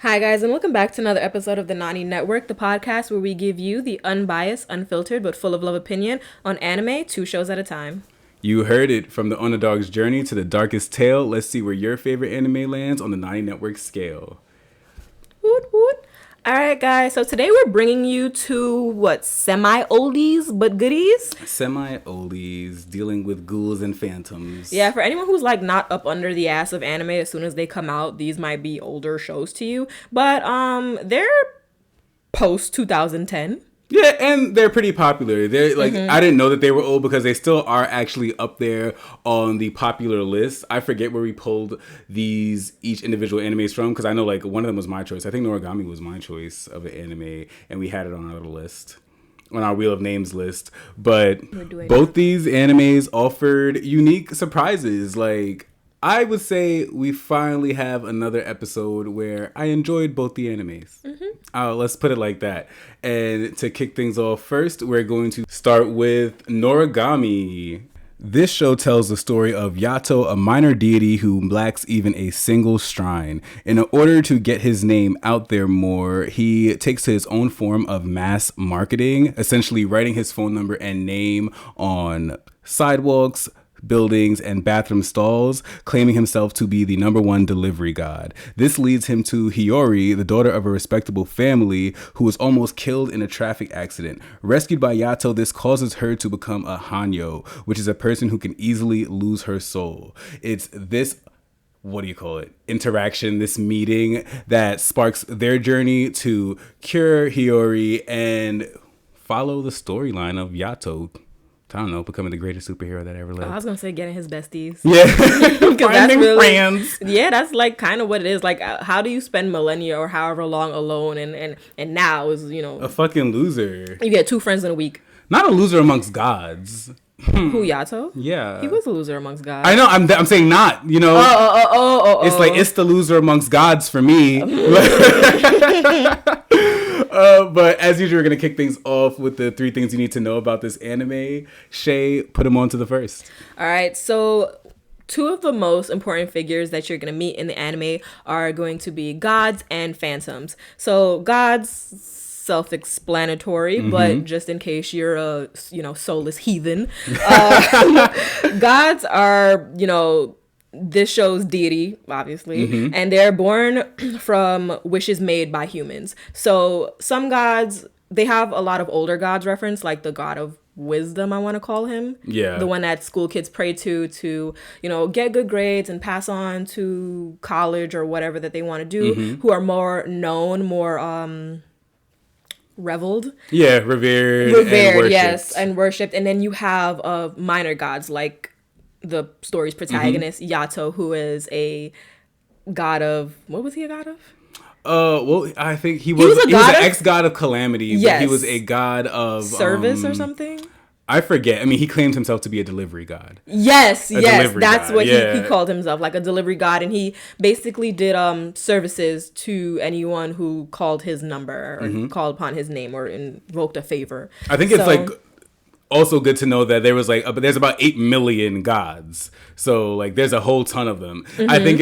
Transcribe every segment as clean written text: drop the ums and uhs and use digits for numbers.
Hi, guys, and welcome back to another episode of the Nani Network, the podcast where we give you the unbiased, unfiltered, but full of love opinion on anime, 2 shows at a time. You heard it, from the underdog's journey to the darkest tale. Let's see where your favorite anime lands on the Nani Network scale. Woot woot. All right, guys, so today we're bringing you two, semi-oldies but goodies? Semi-oldies, dealing with ghouls and phantoms. Yeah, for anyone who's not up under the ass of anime as soon as they come out, these might be older shows to you. But they're post 2010. Yeah, and they're pretty popular. They're I didn't know that they were old because they still are actually up there on the popular list. I forget where we pulled each individual animes from because I know one of them was my choice. I think Noragami was my choice of an anime, and we had it on our little list, on our Wheel of Names list. But both these animes offered unique surprises. I would say we finally have another episode where I enjoyed both the animes. Let's put it like that. And to kick things off first, we're going to start with Noragami. This show tells the story of Yato, a minor deity who lacks even a single shrine. In order to get his name out there more, he takes to his own form of mass marketing, essentially writing his phone number and name on sidewalks, buildings, and bathroom stalls, claiming himself to be the #1 delivery god. This leads him to Hiyori, the daughter of a respectable family who was almost killed in a traffic accident. Rescued by Yato, this causes her to become a Hanyo, which is a person who can easily lose her soul. It's this interaction, this meeting that sparks their journey to cure Hiyori and follow the storyline of Yato, I don't know, becoming the greatest superhero that ever lived. I was going to say getting his besties. Yeah. Finding friends. Yeah, that's kind of what it is. How do you spend millennia or however long alone and now is, a fucking loser. You get 2 friends in a week. Not a loser amongst gods. Who, Yato? Yeah. He was a loser amongst gods. I know, I'm saying not, It's it's the loser amongst gods for me. But as usual, we're going to kick things off with the 3 things you need to know about this anime. Shay, put them on to the first. All right, so 2 of the most important figures that you're going to meet in the anime are going to be gods and phantoms. So gods, self-explanatory, but just in case you're a, soulless heathen, gods are, this show's deity, obviously, and they're born from wishes made by humans. So some gods, they have a lot of older gods reference, like the god of wisdom, I want to call him. Yeah. The one that school kids pray to, get good grades and pass on to college or whatever that they want to do, who are more known, more reveled. Yeah, revered, and worshipped. Yes, and worshipped. And then you have minor gods like the story's protagonist, Yato, who is a god of, what was he a god of? Well, I think he was an ex-god of calamity, yes, but he was a god of service or something. I forget. I mean, he claimed himself to be a delivery god. Yes, that's god. What he called himself, like a delivery god, and he basically did services to anyone who called his number or called upon his name or invoked a favor. I think it's also good to know that there was there's about 8 million gods, so there's a whole ton of them. I think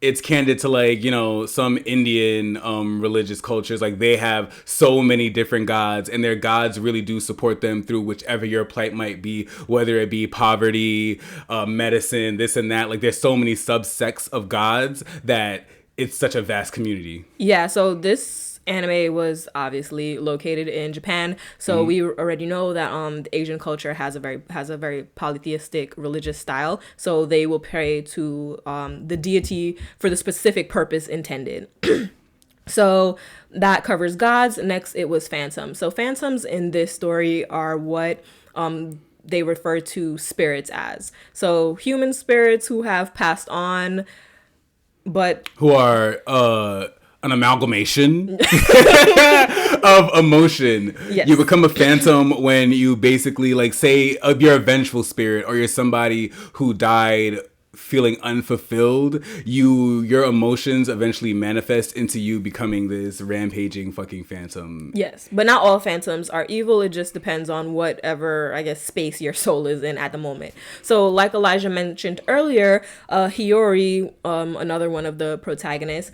it's candid to some Indian religious cultures, they have so many different gods, and their gods really do support them through whichever your plight might be, whether it be poverty, medicine, this and that. There's so many subsects of gods that it's such a vast community. Yeah, so this anime was obviously located in Japan, so we already know that the Asian culture has a very polytheistic religious style, so they will pray to the deity for the specific purpose intended. So that covers gods. Next, it was phantoms. So phantoms in this story are what they refer to spirits as. So human spirits who have passed on, but who are an amalgamation of emotion. Yes. You become a phantom when you basically say you're a vengeful spirit, or you're somebody who died feeling unfulfilled. Your emotions eventually manifest into you becoming this rampaging fucking phantom. Yes, but not all phantoms are evil. It just depends on whatever, I guess, space your soul is in at the moment. So like Elijah mentioned earlier, Hiyori, another one of the protagonists,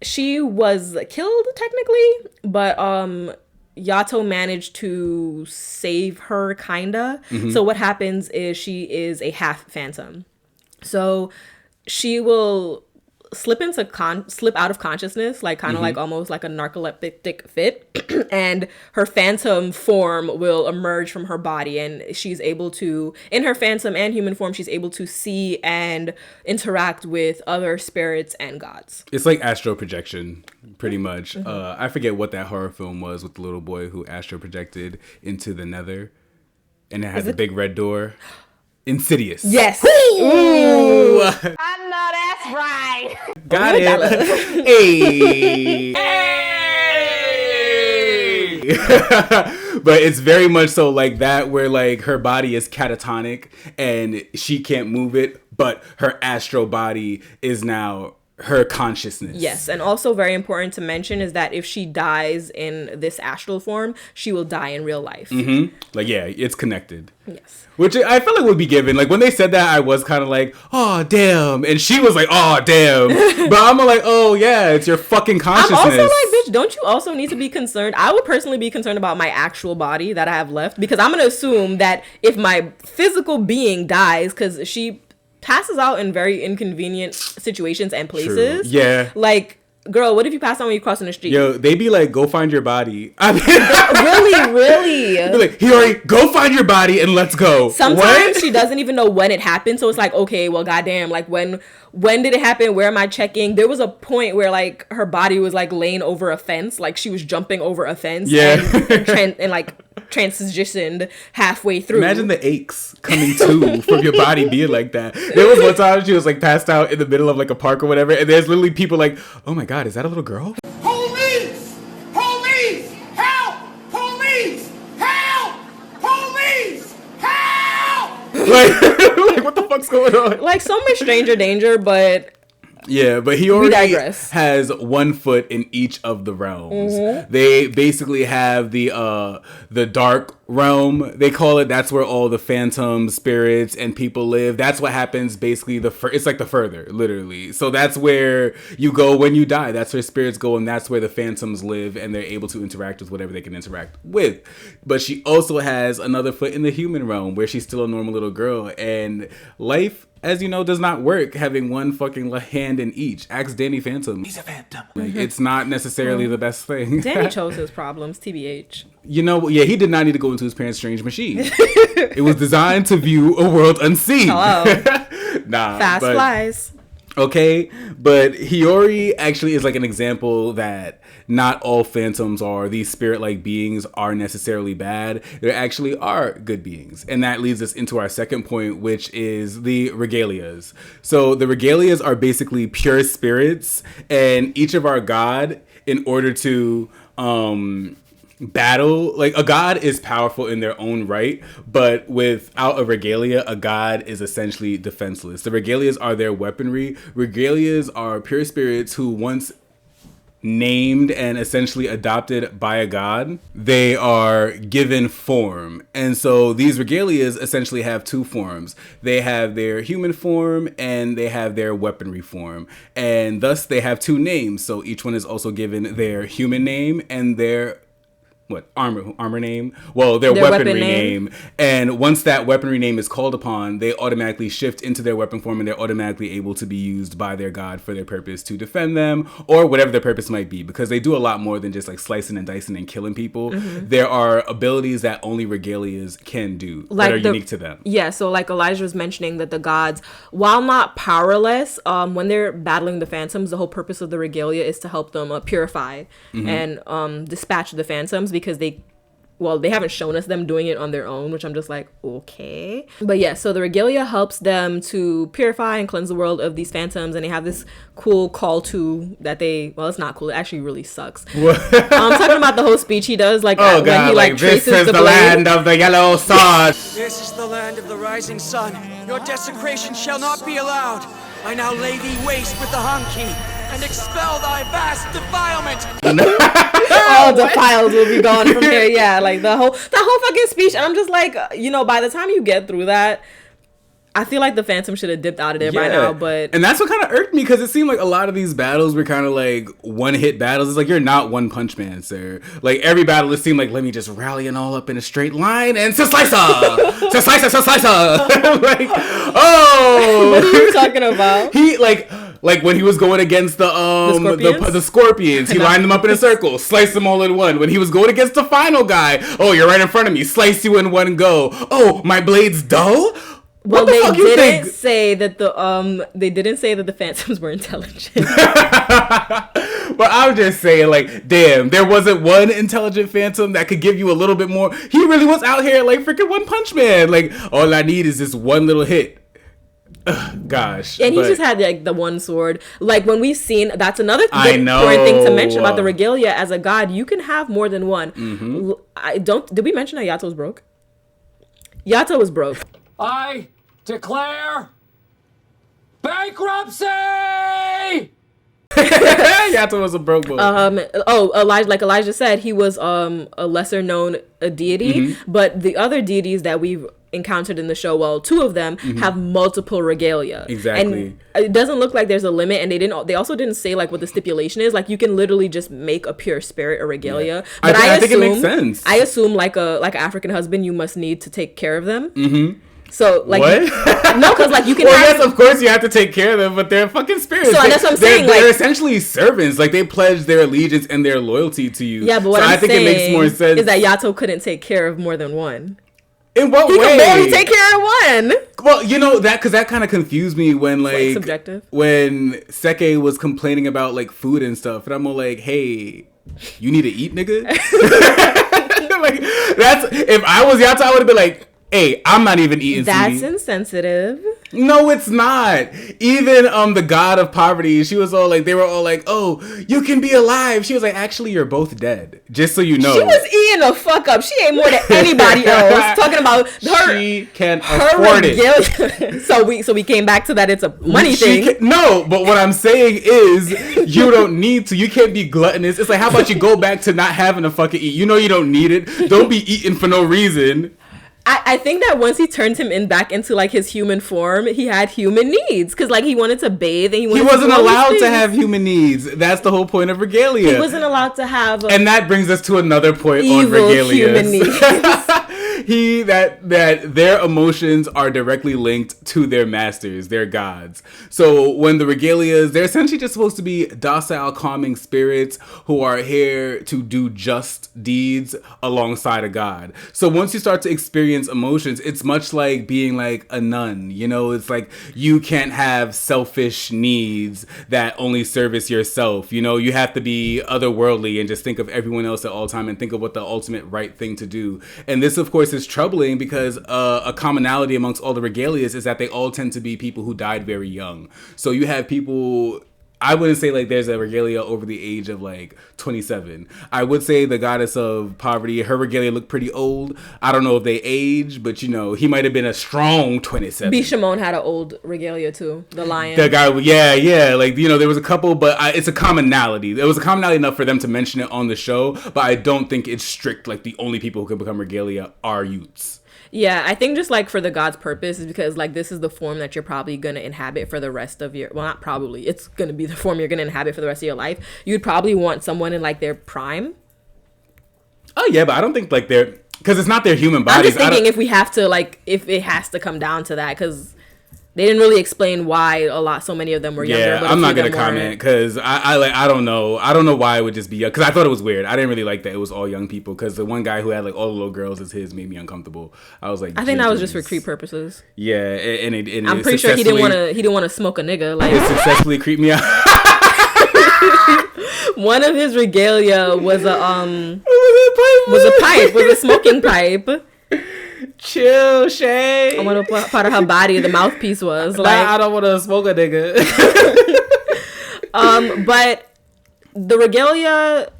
she was killed technically, but Yato managed to save her, kinda. So what happens is she is a half phantom. So she will slip out of consciousness, like kind of like almost like a narcoleptic fit, and her phantom form will emerge from her body, and she's able to, in her phantom and human form, she's able to see and interact with other spirits and gods. It's like astral projection, pretty much. I forget what that horror film was with the little boy who astral projected into the nether, and it had the big red door. Insidious. Yes. Ooh. I know that's right. Got it. Hey. Hey. But it's very much so like that, where like her body is catatonic and she can't move it, but her astral body is now her consciousness. Yes, and also very important to mention is that if she dies in this astral form, she will die in real life. Like, yeah, it's connected. Yes. Which I feel like would be given. Like, when they said that, I was kind of like, oh, damn. And she was like, oh, damn. But I'm like, oh, yeah, it's your fucking consciousness. I'm also like, bitch, don't you also need to be concerned? I would personally be concerned about my actual body that I have left, because I'm going to assume that if my physical being dies, because she passes out in very inconvenient situations and places. True. Yeah. Like, girl, what if you pass out when you're crossing the street? Yo, they be like, go find your body. I mean, really. They're like, Hiyori, go find your body and let's go. Sometimes she doesn't even know when it happened. So it's like, okay, well, goddamn, like when did it happen? Where am I checking? There was a point where like her body was like laying over a fence. Like she was jumping over a fence. Yeah. And like transitioned halfway through. Imagine the aches coming to from your body being like that. There was one time she was like passed out in the middle of like a park or whatever, and there's literally people like, oh my god, is that a little girl? Police! Police! Help! Police! Help! Police! Help! like what the fuck's going on? Like so much stranger danger, but yeah, but he already has 1 foot in each of the realms. They basically have the dark realm, they call it. That's where all the phantom spirits and people live. That's what happens basically it's like the further, literally. So that's where you go when you die. That's where spirits go, and that's where the phantoms live, and they're able to interact with whatever they can interact with. But she also has another foot in the human realm, where she's still a normal little girl, and life, as you know, does not work having one fucking hand in each. Ask Danny Phantom. He's a phantom. Like, it's not necessarily the best thing. Danny chose his problems, TBH. You know, yeah, he did not need to go into his parents' strange machine. It was designed to view a world unseen. Hello. Fast flies. Okay, but Hiyori actually is like an example that not all phantoms or these spirit-like beings are necessarily bad. There actually are good beings. And that leads us into our second point, which is the regalias. So the regalias are basically pure spirits, and each of our god, in order to battle, like a god is powerful in their own right, but without a regalia, a god is essentially defenseless. The regalias are their weaponry. Regalias are pure spirits who once named and essentially adopted by a god, they are given form. And so these regalias essentially have 2 forms. They have their human form and they have their weaponry form. And thus they have 2 names. So each one is also given their human name and their armor name? Well, their weaponry name. And once that weaponry name is called upon, they automatically shift into their weapon form, and they're automatically able to be used by their god for their purpose to defend them, or whatever their purpose might be, because they do a lot more than just like slicing and dicing and killing people. There are abilities that only regalias can do, like, that are unique to them. Yeah, so like Elijah was mentioning that the gods, while not powerless, when they're battling the phantoms, the whole purpose of the regalia is to help them purify and dispatch the phantoms, because they haven't shown us them doing it on their own, which I'm just like, okay. But yeah, so the regalia helps them to purify and cleanse the world of these phantoms, and they have this cool call to that it's not cool, it actually really sucks. I'm talking about the whole speech he does, like when he like traces this is the land of the yellow sun. This is the land of the rising sun. Your desecration shall not be allowed. I now lay thee waste with the Hanki and expel thy vast defilement. All defiled will be gone from here. Yeah, like that whole fucking speech. And I'm just like, by the time you get through that, I feel like the Phantom should have dipped out of there by now, but... And that's what kind of irked me, because it seemed like a lot of these battles were kind of like one-hit battles. It's like, you're not One Punch Man, sir. Like, every battle, it seemed like, let me just rally it all up in a straight line, and Slicer! Slicer! Like, oh! What are you talking about? He, like when he was going against the Scorpions, he lined them up in a circle, sliced them all in one. When he was going against the final guy, oh, you're right in front of me, slice you in one go. Oh, my blade's dull? Well, they didn't say that the Phantoms were intelligent. But I'm just saying, like, damn, there wasn't one intelligent Phantom that could give you a little bit more. He really was out here like freaking One Punch Man. Like, all I need is this one little hit. Ugh, gosh. And he just had like the one sword. Like, when we've seen, that's another important thing to mention about the regalia. As a god, you can have more than one. Did we mention that Yato's broke? Yato was broke. I declare bankruptcy! Yato was a broke boy. Elijah said, he was a lesser known deity, but the other deities that we've encountered in the show, well, two of them have multiple regalia. Exactly. And it doesn't look like there's a limit, and they also didn't say like what the stipulation is. Like, you can literally just make a pure spirit a regalia. Yeah. But I think it makes sense. I assume like an African husband, you must need to take care of them. So, like, what? No, because like you can. Well, yes, of course you have to take care of them, but they're fucking spirits. So that's what I'm saying. They're essentially servants. Like, they pledge their allegiance and their loyalty to you. Yeah, but what I think it makes more sense is that Yato couldn't take care of more than one. In what way? He could barely take care of one. Well, you know that because that kind of confused me when like subjective. When Seke was complaining about like food and stuff, and I'm all like, hey, you need to eat, nigga. Like, that's if I was Yato, I would have been like, hey, I'm not even eating. That's insensitive. No, it's not. Even the god of poverty, she was all like, they were all like, oh, you can be alive. She was like, actually, you're both dead. Just so you know. She was eating the fuck up. She ate more than anybody else. Talking about her. She can afford it. So we came back to that. It's a money thing. No, but what I'm saying is, you don't need to. You can't be gluttonous. It's like, how about you go back to not having to fucking eat? You know you don't need it. Don't be eating for no reason. I think that once he turned him back into like his human form, he had human needs because like he wanted to bathe and he wasn't allowed to have human needs. That's the whole point of regalia. He wasn't allowed to have, and that brings us to another point on regalia. Human needs. that their emotions are directly linked to their masters, their gods. So when the regalias, they're essentially just supposed to be docile, calming spirits who are here to do just deeds alongside a god. So once you start to experience emotions, it's much like being like a nun. You know, it's like you can't have selfish needs that only service yourself. You know, you have to be otherworldly and just think of everyone else at all time and think of what the ultimate right thing to do. And this, of course, is troubling because a commonality amongst all the regalias is that they all tend to be people who died very young. So you have people, I wouldn't say like there's a regalia over the age of like 27. I would say the goddess of poverty, her regalia looked pretty old. I don't know if they age, but you know, he might have been a strong 27. Bishamon had an old regalia too, the lion. The guy, yeah. Like, you know, there was a couple, but it's a commonality. There was a commonality enough for them to mention it on the show, but I don't think it's strict. Like, the only people who can become regalia are youths. Yeah, I think just like for the god's purpose is because like this is the form that you're probably going to inhabit for the rest of your, well, not probably, it's going to be the form you're going to inhabit for the rest of your life. You'd probably want someone in like their prime. Oh yeah, but I don't think like they're, because it's not their human bodies. I'm just thinking if we have to like, if it has to come down to that, because they didn't really explain why so many of them were younger. Yeah, I'm not gonna comment because I don't know why it would just be young, because I thought it was weird. I didn't really like that it was all young people, because the one guy who had like all the little girls as his made me uncomfortable. I was like, I think that was just for creep purposes. Yeah, and I'm pretty sure he didn't want to smoke a nigga. Like, it successfully creeped me out. One of his regalia was a smoking pipe. Chill, Shay. I wonder what part of her body the mouthpiece was. Like, I don't want to smoke a nigga. But the regalia,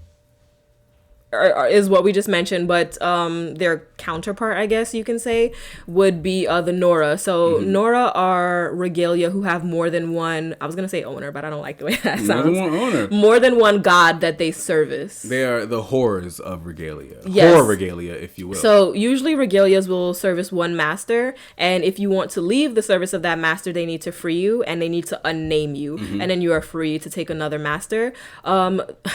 is what we just mentioned, but their counterpart, I guess you can say, would be the Nora. So Nora are regalia who have more than one, I was going to say owner, but I don't like the way that sounds. More than one owner. More than one god that they service. They are the whores of regalia. Yes. Whore regalia, if you will. So usually regalias will service one master, and if you want to leave the service of that master, they need to free you and they need to unname you, and then you are free to take another master. I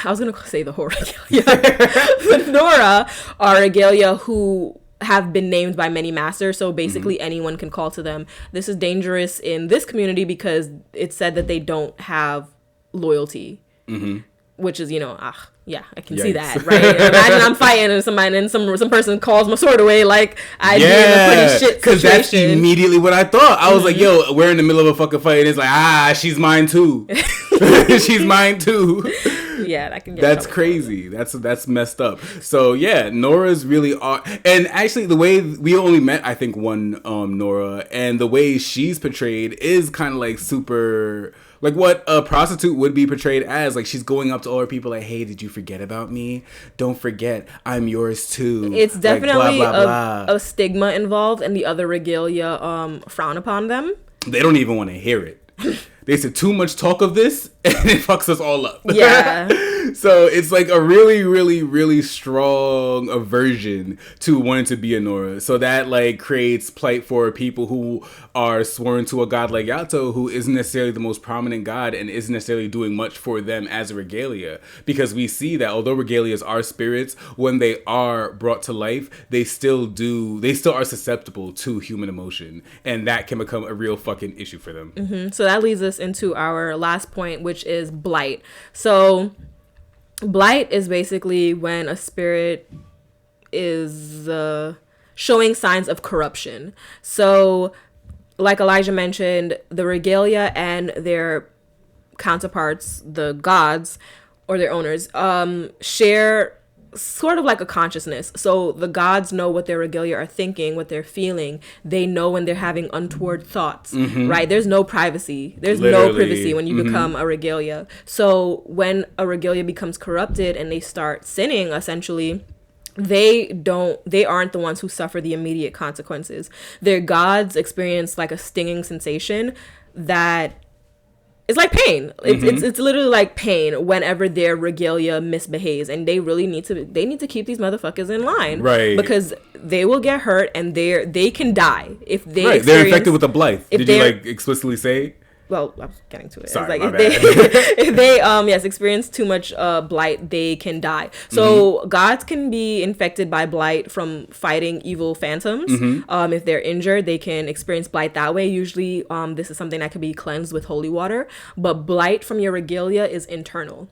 was going to say the whore regalia. But Nora are regalia who have been named by many masters, so basically anyone can call to them. This is dangerous in this community because it's said that they don't have loyalty, which is, yeah, I can see that, right? Imagine I'm fighting and somebody and some person calls my sword away, like I'd be in a pretty shit situation. Because that's immediately what I thought. I was like, yo, we're in the middle of a fucking fight, and it's like, she's mine too. She's mine too. Yeah, that can get that's crazy. That's messed up. So yeah, Nora's really are, and actually the way we only met, I think, one Nora, and the way she's portrayed is kind of like super. Like what a prostitute would be portrayed as. Like she's going up to all her people like, hey, did you forget about me? Don't forget, I'm yours too. It's definitely like, blah, blah, blah. A stigma involved, and the other regalia frown upon them. They don't even want to hear it. They said too much talk of this and it fucks us all up. Yeah. So it's like a really, really, really strong aversion to wanting to be a Nora. So that like creates plight for people who are sworn to a god like Yato, who isn't necessarily the most prominent god and isn't necessarily doing much for them as a regalia. Because we see that although regalias are spirits, when they are brought to life, they still are susceptible to human emotion. And that can become a real fucking issue for them. So that leads us into our last point, which is blight. So blight is basically when a spirit is showing signs of corruption. So like Elijah mentioned, the regalia and their counterparts, the gods or their owners, share sort of like a consciousness. So the gods know what their regalia are thinking, what they're feeling. They know when they're having untoward thoughts, right? There's no privacy. There's no privacy when you become a regalia. So when a regalia becomes corrupted and they start sinning, essentially, they aren't the ones who suffer the immediate consequences. Their gods experience like a stinging sensation that it's like pain. It's literally like pain whenever their regalia misbehaves, and they really need to keep these motherfuckers in line, right? Because they will get hurt and they can die if they. Right, they're infected with a blight. Did you like explicitly say? Well, I was getting to it. Sorry, it's like if they experience too much blight, they can die. So gods can be infected by blight from fighting evil phantoms. If they're injured, they can experience blight that way. Usually, this is something that can be cleansed with holy water. But blight from your regalia is internal,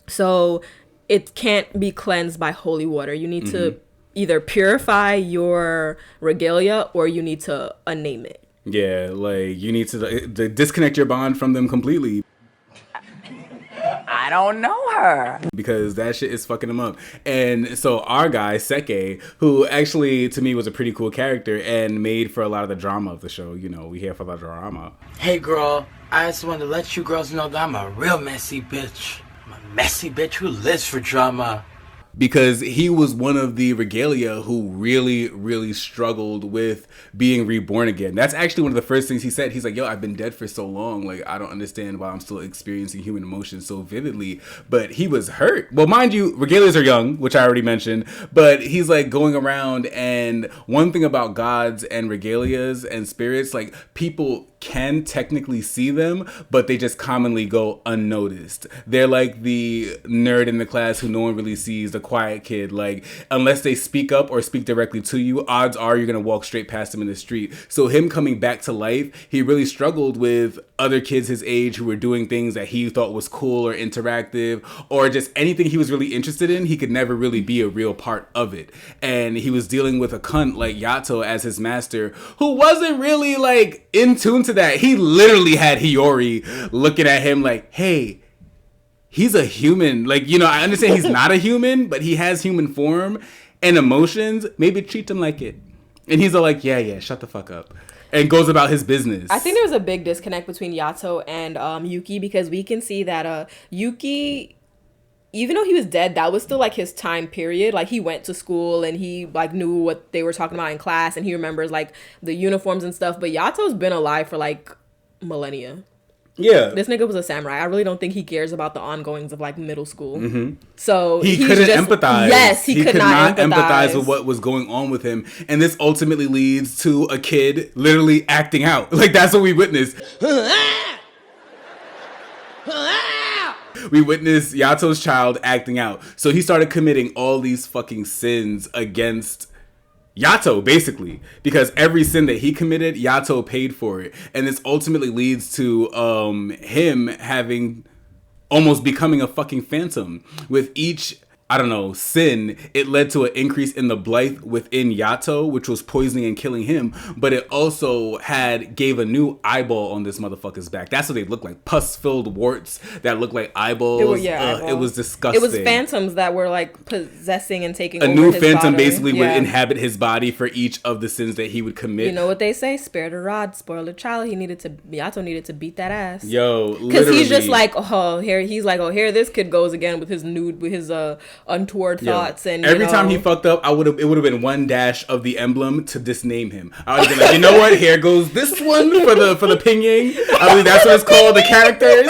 so it can't be cleansed by holy water. You need to either purify your regalia or you need to unname it. Yeah, like you need to disconnect your bond from them completely. I don't know her. Because that shit is fucking them up. And so our guy, Seke, who actually to me was a pretty cool character and made for a lot of the drama of the show. You know, we here for the drama. Hey girl, I just wanted to let you girls know that I'm a real messy bitch. I'm a messy bitch who lives for drama. Because he was one of the regalia who really, really struggled with being reborn again. That's actually one of the first things he said. He's like, yo, I've been dead for so long. Like, I don't understand why I'm still experiencing human emotions so vividly. But he was hurt. Well, mind you, regalias are young, which I already mentioned. But he's like going around, and one thing about gods and regalias and spirits, like people can technically see them, but they just commonly go unnoticed. They're like the nerd in the class who no one really sees, the quiet kid. Like, unless they speak up or speak directly to you, odds are you're gonna walk straight past them in the street. So him coming back to life, he really struggled with other kids his age who were doing things that he thought was cool or interactive, or just anything he was really interested in. He could never really be a real part of it. And he was dealing with a cunt like Yato as his master, who wasn't really like in tune to that. He literally had Hiyori looking at him like, hey, he's a human. Like, you know, I understand he's not a human, but he has human form and emotions. Maybe treat him like it. And he's all like, yeah, shut the fuck up. And goes about his business. I think there was a big disconnect between Yato and Yuki, because we can see that Yuki even though he was dead, that was still like his time period. Like he went to school and he like knew what they were talking about in class, and he remembers like the uniforms and stuff. But Yato's been alive for like millennia. Yeah. This nigga was a samurai. I really don't think he cares about the ongoings of like middle school. So he couldn't empathize. Yes, he could not empathize with what was going on with him. And this ultimately leads to a kid literally acting out. Like, that's what we witnessed. We witnessed Yato's child acting out. So he started committing all these fucking sins against Yato, basically, because every sin that he committed, Yato paid for it. And this ultimately leads to him having almost becoming a fucking phantom. With each, I don't know, sin, it led to an increase in the blight within Yato, which was poisoning and killing him. But it also gave a new eyeball on this motherfucker's back. That's what they look like. Pus-filled warts that look like eyeballs. It was disgusting. It was phantoms that were like possessing and taking over his body. A new phantom body. basically would inhabit his body for each of the sins that he would commit. You know what they say? Spare the rod, spoil the child. Yato needed to beat that ass. Yo, because he's just like, here this kid goes again with his untoward thoughts. And every time he fucked up, it would have been one dash of the emblem to disname him. I would have been like, you know what? Here goes this one for the pinyin. I believe that's what it's called. The characters.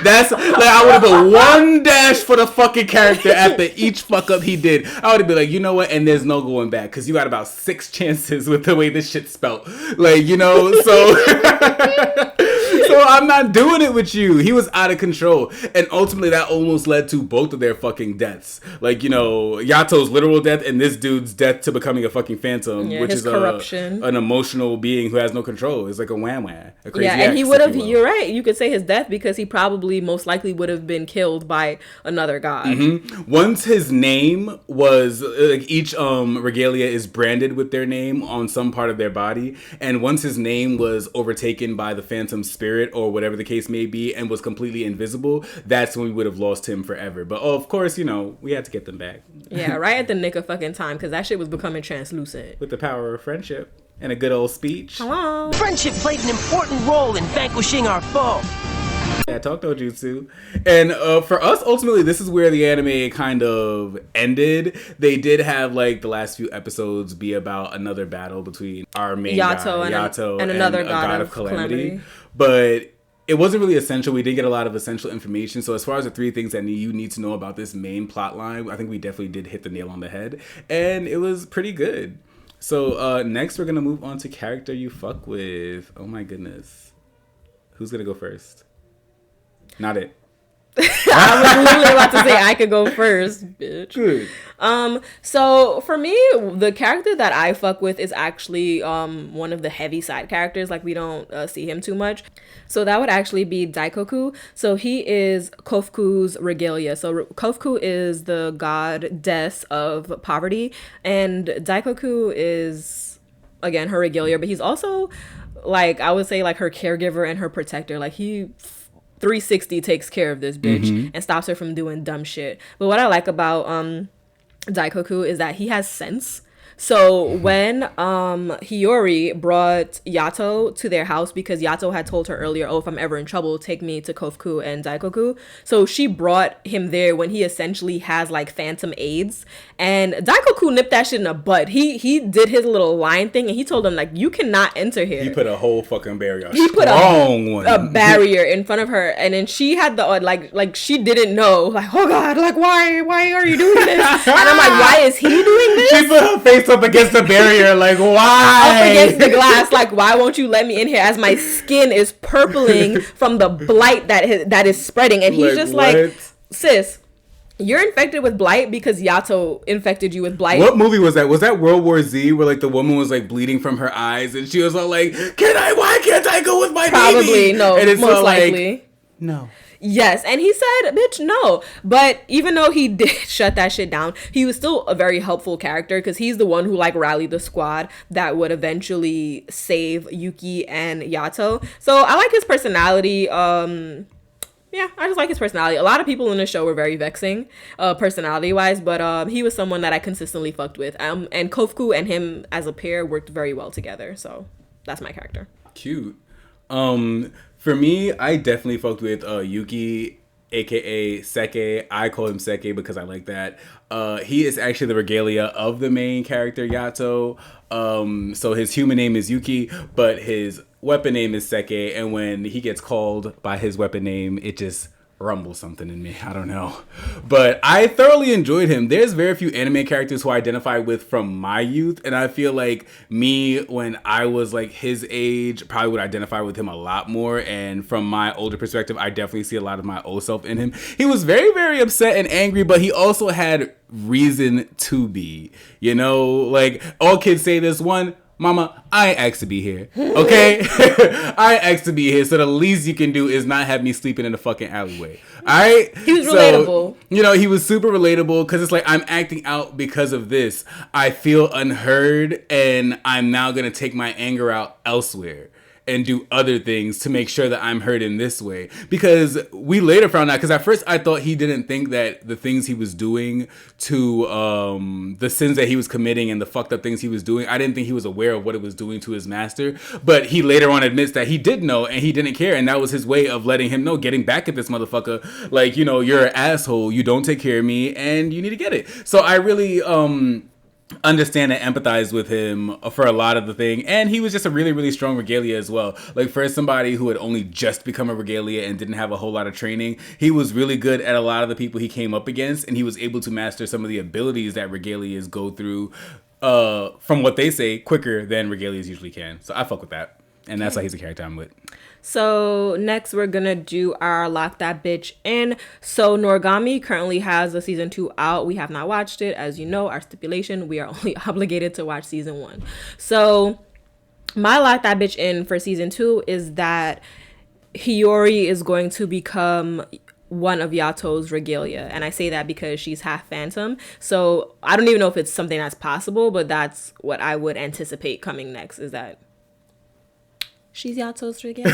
That's like I would have put one dash for the fucking character after each fuck up he did. I would have been like, you know what? And there's no going back because you got about 6 chances with the way this shit's spelled. Like, you know, so. So I'm not doing it with you. He was out of control. And ultimately that almost led to both of their fucking deaths. Like, you know, Yato's literal death and this dude's death to becoming a fucking phantom, which is corruption. An emotional being who has no control. It's like a wham-wham. A crazy and he would have, you're right. You could say his death because he probably most likely would have been killed by another god. Mm-hmm. Once his name was, like each regalia is branded with their name on some part of their body. And once his name was overtaken by the phantom spirit, or whatever the case may be, and was completely invisible, that's when we would have lost him forever. But of course, you know, we had to get them back. Yeah, right at the nick of fucking time, because that shit was becoming translucent. With the power of friendship and a good old speech. Hello. Friendship played an important role in vanquishing our foe. Yeah, talk no jutsu. And for us, ultimately, this is where the anime kind of ended. They did have like the last few episodes be about another battle between our main Yato and another god of calamity. But it wasn't really essential. We did get a lot of essential information. So as far as the 3 things that you need to know about this main plot line, I think we definitely did hit the nail on the head. And it was pretty good. So next we're going to move on to character you fuck with. Oh my goodness. Who's going to go first? Not it. I was literally about to say I could go first, bitch. Good. So for me, the character that I fuck with is actually one of the heavy side characters. Like we don't see him too much. So that would actually be Daikoku. So he is Kofuku's regalia. So Kofuku is the goddess of poverty, and Daikoku is again her regalia, but he's also like I would say like her caregiver and her protector. Like he 360 takes care of this bitch and stops her from doing dumb shit. But what I like about Daikoku is that he has sense. So when Hiyori brought Yato to their house, because Yato had told her earlier, oh, if I'm ever in trouble, take me to Kofuku and Daikoku. So she brought him there when he essentially has like phantom aids. And Daikoku nipped that shit in the bud. He did his little line thing and he told him like, you cannot enter here. He put a whole fucking barrier. He put a barrier in front of her. And then she had the like she didn't know, like, oh God, like why are you doing this? And I'm like, why is he doing this? She put her face up against the barrier, like why? Up against the glass, like why won't you let me in here? As my skin is purpling from the blight that is spreading, and he's just what? Like, sis, you're infected with blight because Yato infected you with blight. What movie was that? Was that World War Z, where like the woman was like bleeding from her eyes, and she was all like, why can't I go with my Probably, baby? No, and it's most likely. Like, no. Yes, and he said, bitch, no. But even though he did shut that shit down, he was still a very helpful character because he's the one who like rallied the squad that would eventually save Yuki and Yato. So I like his personality. Yeah, I just like his personality. A lot of people in the show were very vexing, personality-wise, but he was someone that I consistently fucked with. And Kofuku and him as a pair worked very well together. So that's my character. Cute. For me, I definitely fucked with Yuki aka Seke. I call him Seke because I like that. He is actually the regalia of the main character Yato. So his human name is Yuki, but his weapon name is Seke, and when he gets called by his weapon name, it just rumbles something in me. I don't know. But I thoroughly enjoyed him. There's very few anime characters who I identify with from my youth, and I feel like me, when I was like his age, probably would identify with him a lot more. And from my older perspective, I definitely see a lot of my old self in him. He was very, very upset and angry, but he also had reason to be. You know, like all kids say this one, Mama, I ain't asked to be here, okay? I ain't asked to be here, so the least you can do is not have me sleeping in the fucking alleyway, all right? He was relatable. You know, he was super relatable because it's like, I'm acting out because of this. I feel unheard, and I'm now going to take my anger out elsewhere and do other things to make sure that I'm heard in this way. Because we later found out, because at first I thought he didn't think that the things he was doing to the sins that he was committing and the fucked up things he was doing, I didn't think he was aware of what it was doing to his master. But he later on admits that he did know and he didn't care. And that was his way of letting him know, getting back at this motherfucker. Like, you know, you're an asshole. You don't take care of me and you need to get it. So I really understand and empathize with him for a lot of the thing, and he was just a really, really strong regalia as well. Like, for somebody who had only just become a regalia and didn't have a whole lot of training, he was really good at a lot of the people he came up against, and he was able to master some of the abilities that regalias go through, from what they say, quicker than regalias usually can. So I fuck with that, and that's why he's a character I'm with. So next we're gonna do our Lock That Bitch In. So Noragami currently has a season 2 out. We have not watched it. As you know, our stipulation, we are only obligated to watch season 1. So my Lock That Bitch In for season 2 is that Hiyori is going to become one of Yato's regalia. And I say that because she's half phantom. So I don't even know if it's something that's possible, but that's what I would anticipate coming next, is that she's Yato's regalia.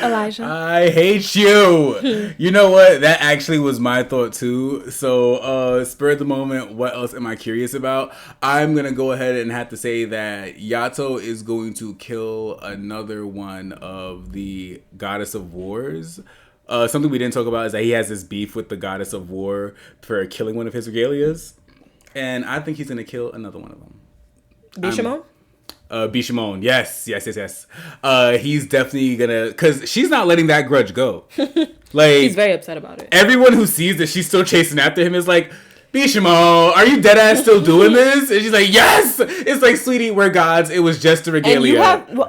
Elijah. I hate you. You know what? That actually was my thought too. So, spur of the moment, what else am I curious about? I'm going to go ahead and have to say that Yato is going to kill another one of the Goddess of Wars. Something we didn't talk about is that he has this beef with the Goddess of War for killing one of his regalias. And I think he's going to kill another one of them. Bishamon? Bishamon, yes. He's definitely gonna, because she's not letting that grudge go. Like, she's very upset about it. Everyone who sees that she's still chasing after him is like, Bishamon, are you dead ass still doing this? And she's like, yes. It's like, sweetie, we're gods. It was just a regalia. And you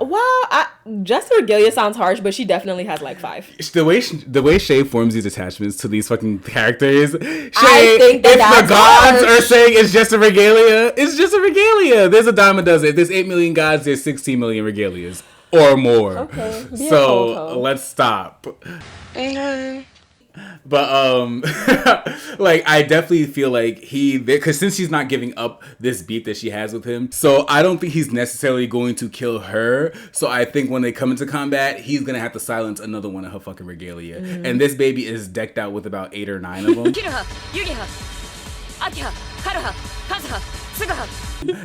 have, just a regalia sounds harsh, but she definitely has like 5. The way Shay forms these attachments to these fucking characters, Shay, I think if the gods harsh. are saying it's just a regalia, it's just a regalia. There's a dime a dozen. If there's 8 million gods, there's 16 million regalias or more. Okay. So let's stop. Okay. But like, I definitely feel like because since she's not giving up this beat that she has with him, so I don't think he's necessarily going to kill her. So I think when they come into combat, he's gonna have to silence another one of her fucking regalia. And this baby is decked out with about 8 or 9 of them.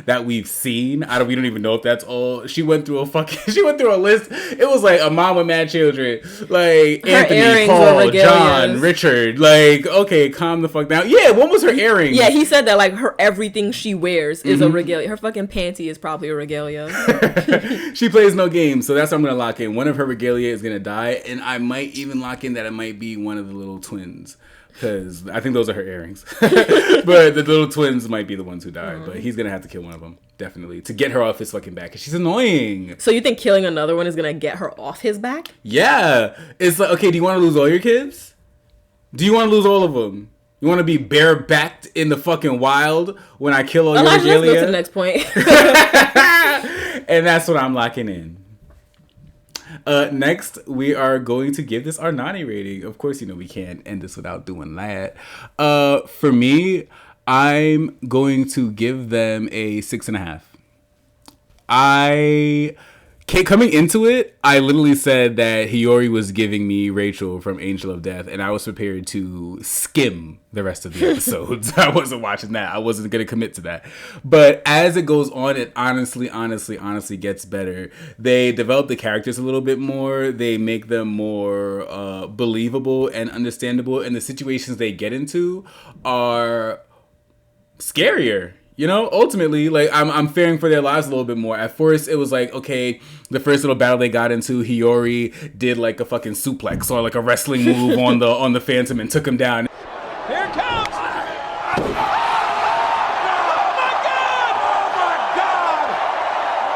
That we've seen. We don't even know if that's all. She went through a list. It was like a mom with mad children. Like her Anthony, Paul, John, Richard. Like, okay, calm the fuck down. Yeah, one was her earrings. Yeah, he said that like everything she wears is a regalia. Her fucking panty is probably a regalia. She plays no games, so that's what I'm gonna lock in. One of her regalia is gonna die, and I might even lock in that it might be one of the little twins. Because I think those are her earrings. But the little twins might be the ones who died. But he's going to have to kill one of them, definitely, to get her off his fucking back. Because she's annoying. So you think killing another one is going to get her off his back? Yeah. It's like, okay, do you want to lose all your kids? Do you want to lose all of them? You want to be bare-backed in the fucking wild when I kill all your regalia? Let's go to the next point. And that's what I'm locking in. Next, we are going to give this our Nani rating. Of course, we can't end this without doing that. For me, I'm going to give them a 6.5. I coming into it, I literally said that Hiyori was giving me Rachel from Angel of Death, and I was prepared to skim the rest of the episodes. I wasn't watching that. I wasn't going to commit to that. But as it goes on, it honestly gets better. They develop the characters a little bit more. They make them more believable and understandable, and the situations they get into are scarier. You know, ultimately, like, I'm fearing for their lives a little bit more. At first, it was like, okay, the first little battle they got into, Hiyori did like a fucking suplex or like a wrestling move on the Phantom and took him down. Here it comes!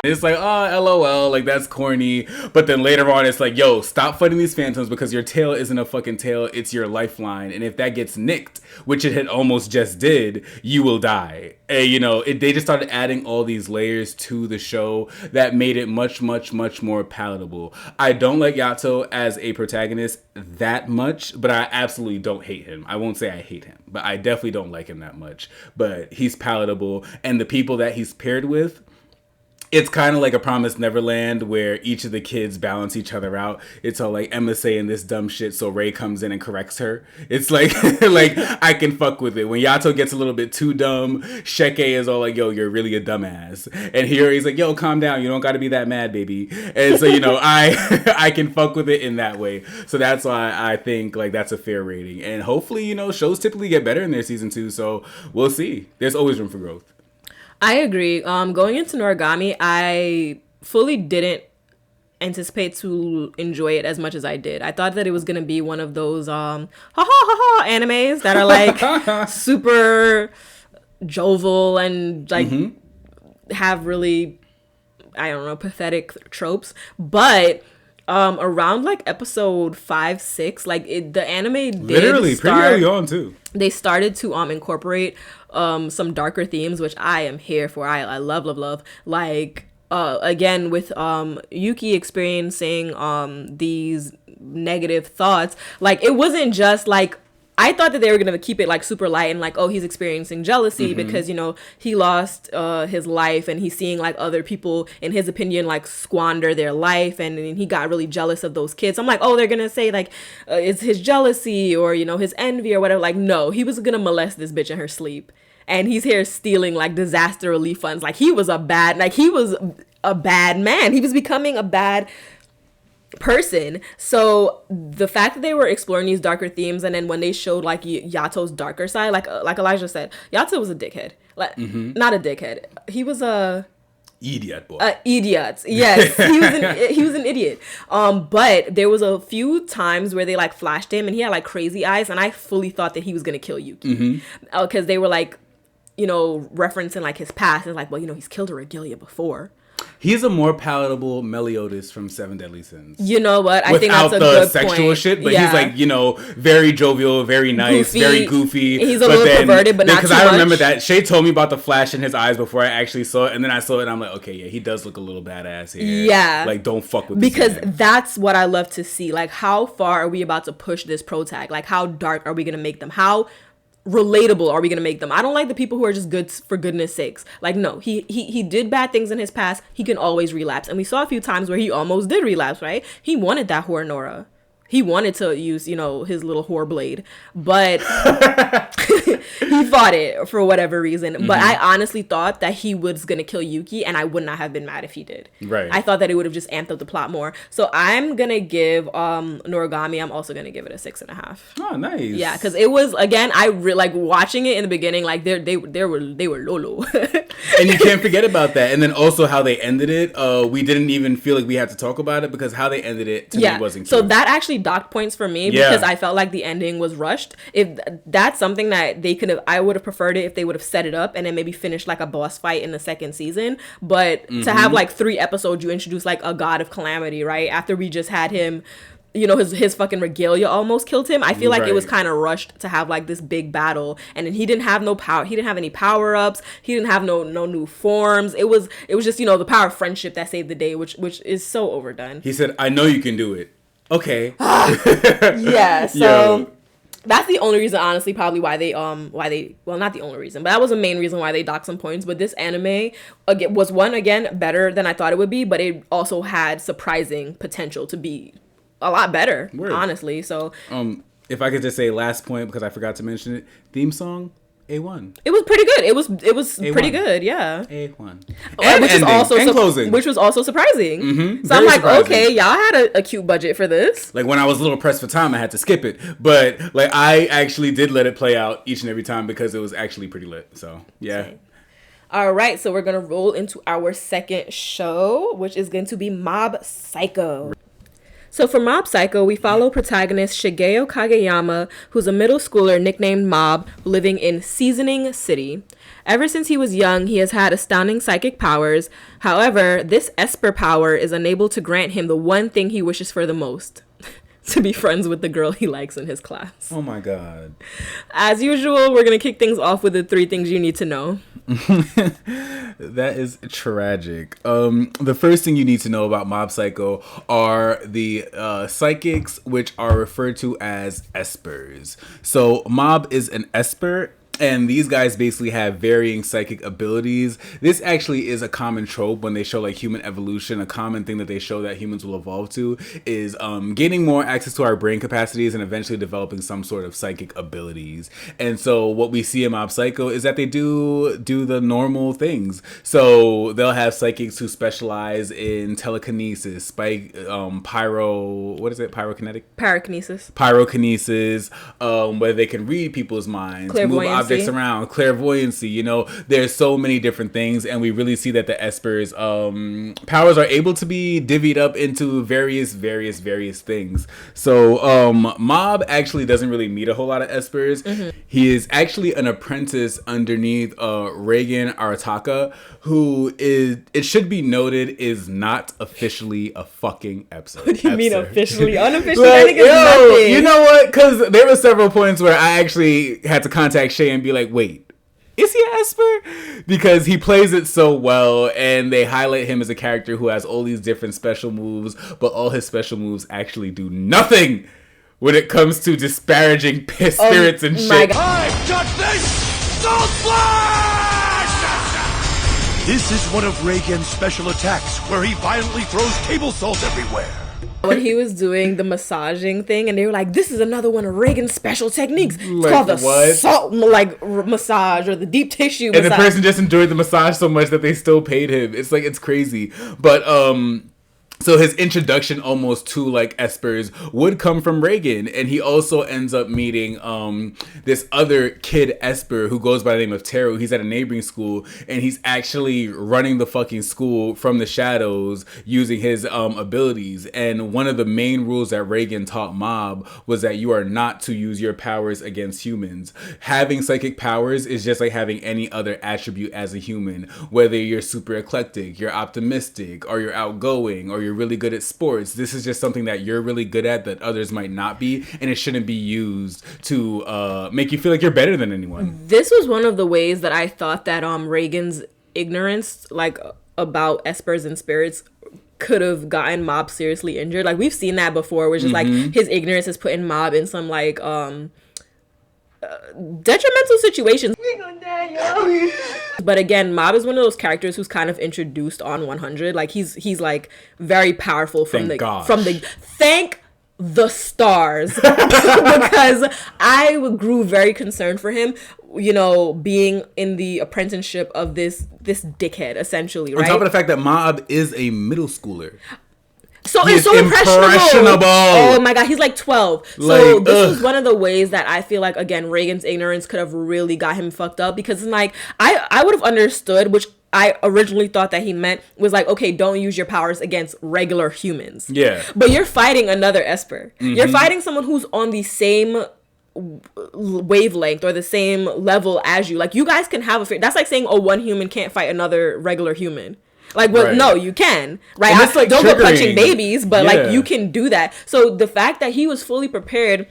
It's like, oh, LOL, like, that's corny. But then later on, it's like, yo, stop fighting these phantoms because your tail isn't a fucking tail. It's your lifeline. And if that gets nicked, which it had almost just did, you will die. And, you know, they just started adding all these layers to the show that made it much, much, much more palatable. I don't like Yato as a protagonist that much, but I absolutely don't hate him. I won't say I hate him, but I definitely don't like him that much. But he's palatable. And the people that he's paired with, it's kind of like a Promised Neverland where each of the kids balance each other out. It's all like Emma saying this dumb shit, so Ray comes in and corrects her. It's like, like, I can fuck with it. When Yato gets a little bit too dumb, Sheke is all like, yo, you're really a dumbass. And here he's like, yo, calm down. You don't got to be that mad, baby. And so, you know, I can fuck with it in that way. So that's why I think, like, that's a fair rating. And hopefully, you know, shows typically get better in their season 2. So we'll see. There's always room for growth. I agree. Going into Noragami, I fully didn't anticipate to enjoy it as much as I did. I thought that it was gonna be one of those ha ha ha ha animes that are like super jovial and like have really, I don't know, pathetic tropes. But around like episode 5, 6, like the anime did literally pretty early on too. They started to incorporate some darker themes, which I am here for. I love. Like again with Yuki experiencing these negative thoughts. Like it wasn't just like, I thought that they were gonna keep it like super light and like, oh, he's experiencing jealousy because, you know, he lost his life and he's seeing like other people, in his opinion, like squander their life, and he got really jealous of those kids. I'm like, oh, they're gonna say like it's his jealousy or, you know, his envy or whatever. Like, no, he was gonna molest this bitch in her sleep, and he's here stealing like disaster relief funds. Like he was a bad man. He was becoming a bad person. So the fact that they were exploring these darker themes, and then when they showed like Yato's darker side, like Elijah said, Yato was a dickhead. Like not a dickhead. He was a idiot boy. Idiot. Yes, he was an idiot. But there was a few times where they like flashed him, and he had like crazy eyes, and I fully thought that he was gonna kill Yuki because they were like, you know, referencing like his past, and like, well, you know, he's killed a regalia before. He's a more palatable Meliodas from Seven Deadly Sins. You know what? I think that's a good point. Without the sexual shit, but he's like, you know, very jovial, very nice, very goofy. He's a little perverted, but not too much. Because I remember that. Shay told me about the flash in his eyes before I actually saw it, and then I saw it, and I'm like, okay, yeah, he does look a little badass here. Yeah. Like, don't fuck with this because man. That's what I love to see. Like, how far are we about to push this pro tag? Like, how dark are we going to make them? How relatable are we gonna make them? I don't like the people who are just good for goodness sakes. Like, no, he did bad things in his past. He can always relapse, and we saw a few times where he almost did relapse. Right? He wanted that Nora. He wanted to use, you know, his little whore blade, but he fought it for whatever reason. But I honestly thought that he was going to kill Yuki, and I would not have been mad if he did. Right. I thought that it would have just amped up the plot more. So I'm going to give Noragami, I'm also going to give it a 6.5. Oh, nice. Yeah, because it was, again, like watching it in the beginning, like they were Lolo. And you can't forget about that. And then also how they ended it. We didn't even feel like we had to talk about it because how they ended it to me wasn't cute. So that actually docked points for me because I felt like the ending was rushed. If that's something that they could have, I would have preferred it if they would have set it up and then maybe finished like a boss fight in the second season. But to have like 3 episodes, you introduce like a god of calamity, right? After we just had him, you know, his fucking regalia almost killed him. I feel like it was kind of rushed to have like this big battle, and then he didn't have no power. He didn't have any power ups. He didn't have no new forms. It was just, you know, the power of friendship that saved the day, which is so overdone. He said, "I know you can do it." Okay. Yeah. So That's the only reason, honestly, probably why they well, not the only reason, but that was the main reason why they docked some points. But this anime again was better than I thought it would be, but it also had surprising potential to be a lot better, honestly. So if I could just say last point because I forgot to mention it, theme song A1. It was pretty good. It was A1. pretty good, yeah. A1. Which was also surprising. Mm-hmm. So I'm like, surprising. Okay, y'all had a cute budget for this. Like when I was a little pressed for time, I had to skip it, but like I actually did let it play out each and every time because it was actually pretty lit. So yeah. Okay. All right, so we're gonna roll into our second show, which is going to be Mob Psycho. So for Mob Psycho, we follow protagonist Shigeo Kageyama, who's a middle schooler nicknamed Mob, living in Seasoning City. Ever since he was young, he has had astounding psychic powers. However, this Esper power is unable to grant him the one thing he wishes for the most. To be friends with the girl he likes in his class. Oh my god. As usual, we're going to kick things off with the 3 things you need to know. That is tragic. The first thing you need to know about Mob Psycho are the psychics, which are referred to as espers. So Mob is an esper, and these guys basically have varying psychic abilities. This actually is a common trope when they show like human evolution. A common thing that they show that humans will evolve to is gaining more access to our brain capacities and eventually developing some sort of psychic abilities. And so what we see in Mob Psycho is that they do the normal things. So they'll have psychics who specialize in telekinesis, pyrokinesis, where they can read people's minds, move objects around, clairvoyancy. You know, there's so many different things, and we really see that the espers powers are able to be divvied up into various things. So Mob actually doesn't really meet a whole lot of espers. Mm-hmm. He is actually an apprentice underneath Reagan Arataka, who is, it should be noted, is not officially a fucking episode. What do you mean officially? Unofficially? I think it's nothing. You know what? Because there were several points where I actually had to contact Shay and be like, wait, is he an Esper? Because he plays it so well, and they highlight him as a character who has all these different special moves, but all his special moves actually do nothing when it comes to disparaging piss spirits and shit. I've got this! Salt Flash! This is one of Reagan's special attacks, where he violently throws table salt everywhere. When he was doing the massaging thing, and they were like, this is another one of Reagan's special techniques. It's like, called the salt massage or the deep tissue massage. And the person just enjoyed the massage so much that they still paid him. It's like, it's crazy. But so his introduction almost to like espers would come from Reagan, and he also ends up meeting this other kid esper who goes by the name of Teru. He's at a neighboring school, and he's actually running the fucking school from the shadows using his abilities. And one of the main rules that Reagan taught Mob was that you are not to use your powers against humans. Having psychic powers is just like having any other attribute as a human, whether you're super eclectic, you're optimistic, or you're outgoing, or you're really good at sports. This is just something that you're really good at that others might not be, and it shouldn't be used to make you feel like you're better than anyone. This was one of the ways that I thought that Reagan's ignorance, like about espers and spirits, could have gotten Mob seriously injured. Like we've seen that before, which is like his ignorance is putting Mob in some like detrimental situations. We're gonna die, yo. But again, Mob is one of those characters who's kind of introduced on 100. Like he's like very powerful from thank the stars because I grew very concerned for him, you know, being in the apprenticeship of this dickhead essentially, right? On top of the fact that Mob is a middle schooler. So it's so impressionable. Oh my god, he's like 12. So this is one of the ways that I feel like, again, Reagan's ignorance could have really got him fucked up, because it's like I would have understood, which I originally thought that he meant was like, okay, don't use your powers against regular humans. Yeah. But you're fighting another Esper. Mm-hmm. You're fighting someone who's on the same wavelength or the same level as you. Like, you guys can have a fear. That's like saying, oh, one human can't fight another regular human. Like, well, right. No, you can, right? Like don't go punching babies, but like you can do that. So the fact that he was fully prepared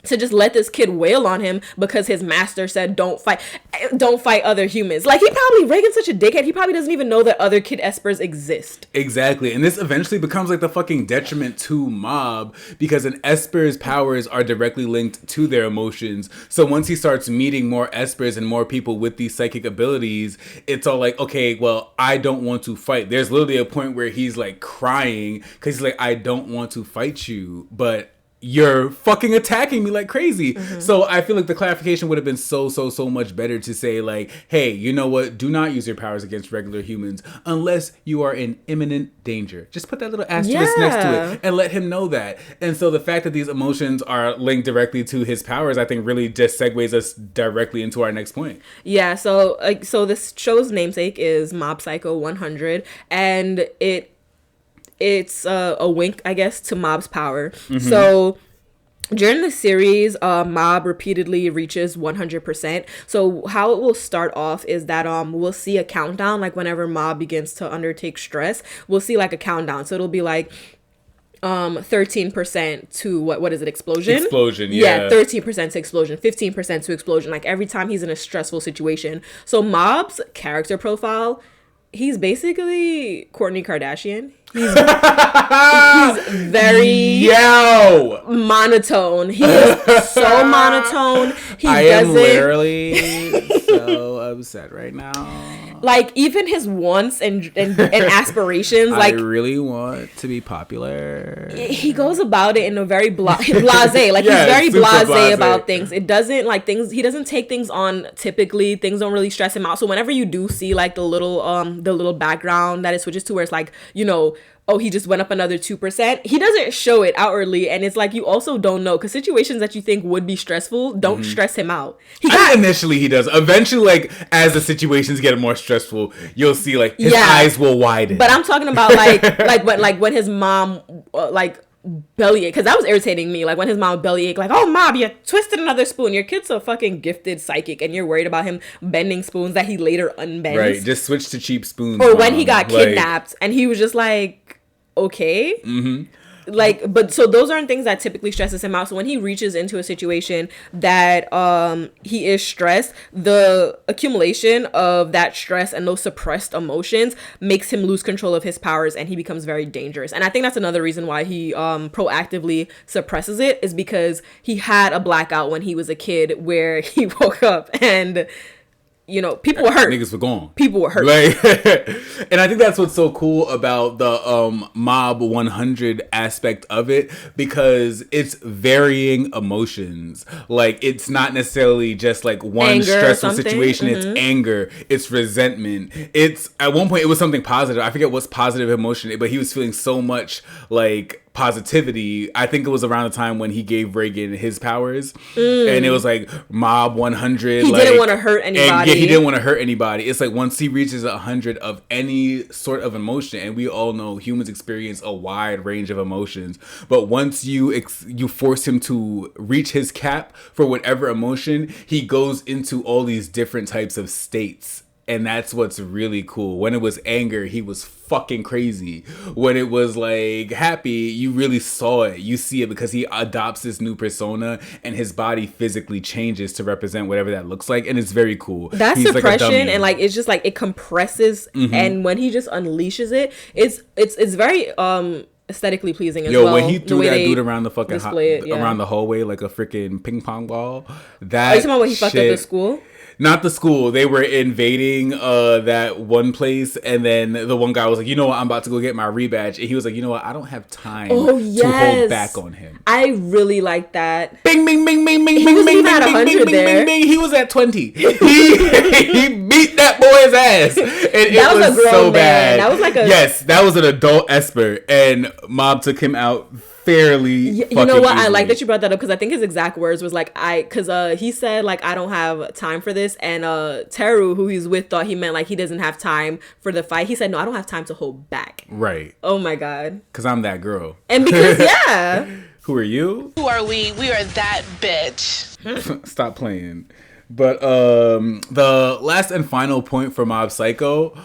to just let this kid wail on him because his master said don't fight other humans. Like, Reagan's such a dickhead, he probably doesn't even know that other Kid Espers exist. Exactly. And this eventually becomes like the fucking detriment to Mob, because an Esper's powers are directly linked to their emotions. So once he starts meeting more Espers and more people with these psychic abilities, it's all like, okay, well, I don't want to fight. There's literally a point where he's like crying because he's like, I don't want to fight you, but you're fucking attacking me like crazy. So I feel like the clarification would have been so much better to say like, hey, you know what? Do not use your powers against regular humans unless you are in imminent danger. Just put that little asterisk next to it and let him know that. And so the fact that these emotions are linked directly to his powers, I think really just segues us directly into our next point. Yeah, so this show's namesake is Mob Psycho 100, and it's a wink, I guess, to Mob's power. So during the series, Mob repeatedly reaches 100%. So how it will start off is that we'll see a countdown. Like, whenever Mob begins to undertake stress, we'll see like a countdown. So it'll be like 13% to what is it, explosion? Yeah, 13% to explosion, 15% to explosion. Like, every time he's in a stressful situation. So Mob's character profile, he's basically Kourtney Kardashian. He's very monotone. He is so monotone. I am literally so upset right now. Like, even his wants and aspirations, like, I really want to be popular. He goes about it in a very blasé. Like, he's very blasé about things. It doesn't, like, things, he doesn't take things on typically. Things don't really stress him out. So whenever you do see like the little background that it switches to, where it's like, you know, oh, he just went up another 2%. He doesn't show it outwardly, and it's like, you also don't know, because situations that you think would be stressful don't stress him out. Initially he does. Eventually, like, as the situations get more stressful, you'll see like his eyes will widen. But I'm talking about like when his mom bellyache, because that was irritating me. Like, when his mom bellyache, like, oh, Mom, you twisted another spoon. Your kid's a fucking gifted psychic, and you're worried about him bending spoons that he later unbends. Right, just switch to cheap spoons. Or when he got kidnapped, and he was just like, okay. Like, but so those aren't things that typically stresses him out. So when he reaches into a situation that he is stressed, the accumulation of that stress and those suppressed emotions makes him lose control of his powers, and he becomes very dangerous. And I think that's another reason why he proactively suppresses it, is because he had a blackout when he was a kid where he woke up and, you know, people were hurt. Niggas were gone. People were hurt. Like, and I think that's what's so cool about the Mob 100 aspect of it, because it's varying emotions. Like, it's not necessarily just like one anger, stressful situation. It's anger. It's resentment. It's, at one point, it was something positive. I forget what's positive emotion, but he was feeling so much like positivity. I think it was around the time when he gave Reagan his powers, and it was like Mob 100. He didn't want to hurt anybody. He didn't want to hurt anybody. It's like, once he reaches 100 of any sort of emotion, and we all know humans experience a wide range of emotions, but once you force him to reach his cap for whatever emotion, he goes into all these different types of states. And that's what's really cool. When it was anger, he was fucking crazy. When it was like happy, you really saw it. You see it because he adopts this new persona, and his body physically changes to represent whatever that looks like. And it's very cool. That suppression, and like, it's just like, it compresses. And when he just unleashes it, it's very aesthetically pleasing as well. When he threw that dude around the fucking around the hallway like a freaking ping pong ball. That, are you talking about when he fucked up the school? Not the school. They were invading that one place, and then the one guy was like, you know what, I'm about to go get my rebadge. And he was like, you know what, I don't have time to hold back on him. I really like that. Bing, bing, bing, bing, bing, he bing, was bing, even at 100 bing, there. bing, bing, bing. He was at 20. He beat that boy's ass. And that it was a grown so man. bad. That was like a... Yes, that was an adult Esper, and Mob took him out fairly. You know what? Easily. I like that you brought that up, because I think his exact words was like, he said like, I don't have time for this, and Teru, who he's with, thought he meant like he doesn't have time for the fight. He said, no, I don't have time to hold back. Right. Oh my god. Because I'm that girl. And because Who are you? Who are we? We are that bitch. Stop playing. But the last and final point for Mob Psycho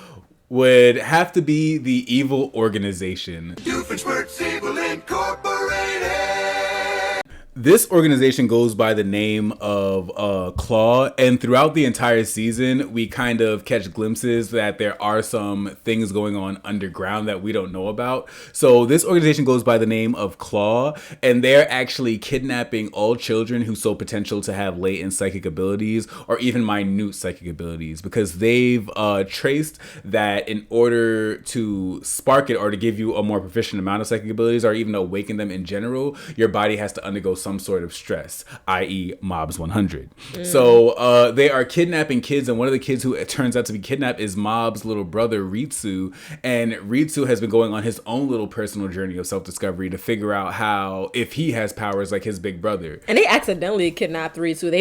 would have to be the evil organization. Doofenshmirtz Evil Incorporated. This organization goes by the name of Claw, and throughout the entire season, we kind of catch glimpses that there are some things going on underground that we don't know about. So this organization goes by the name of Claw, and they're actually kidnapping all children who show potential to have latent psychic abilities or even minute psychic abilities, because they've traced that in order to spark it or to give you a more proficient amount of psychic abilities or even awaken them in general, your body has to undergo some sort of stress, i.e. Mobs 100. So they are kidnapping kids, and one of the kids who it turns out to be kidnapped is Mob's little brother Ritsu, and Ritsu has been going on his own little personal journey of self-discovery to figure out how, if he has powers like his big brother. And they accidentally kidnapped Ritsu.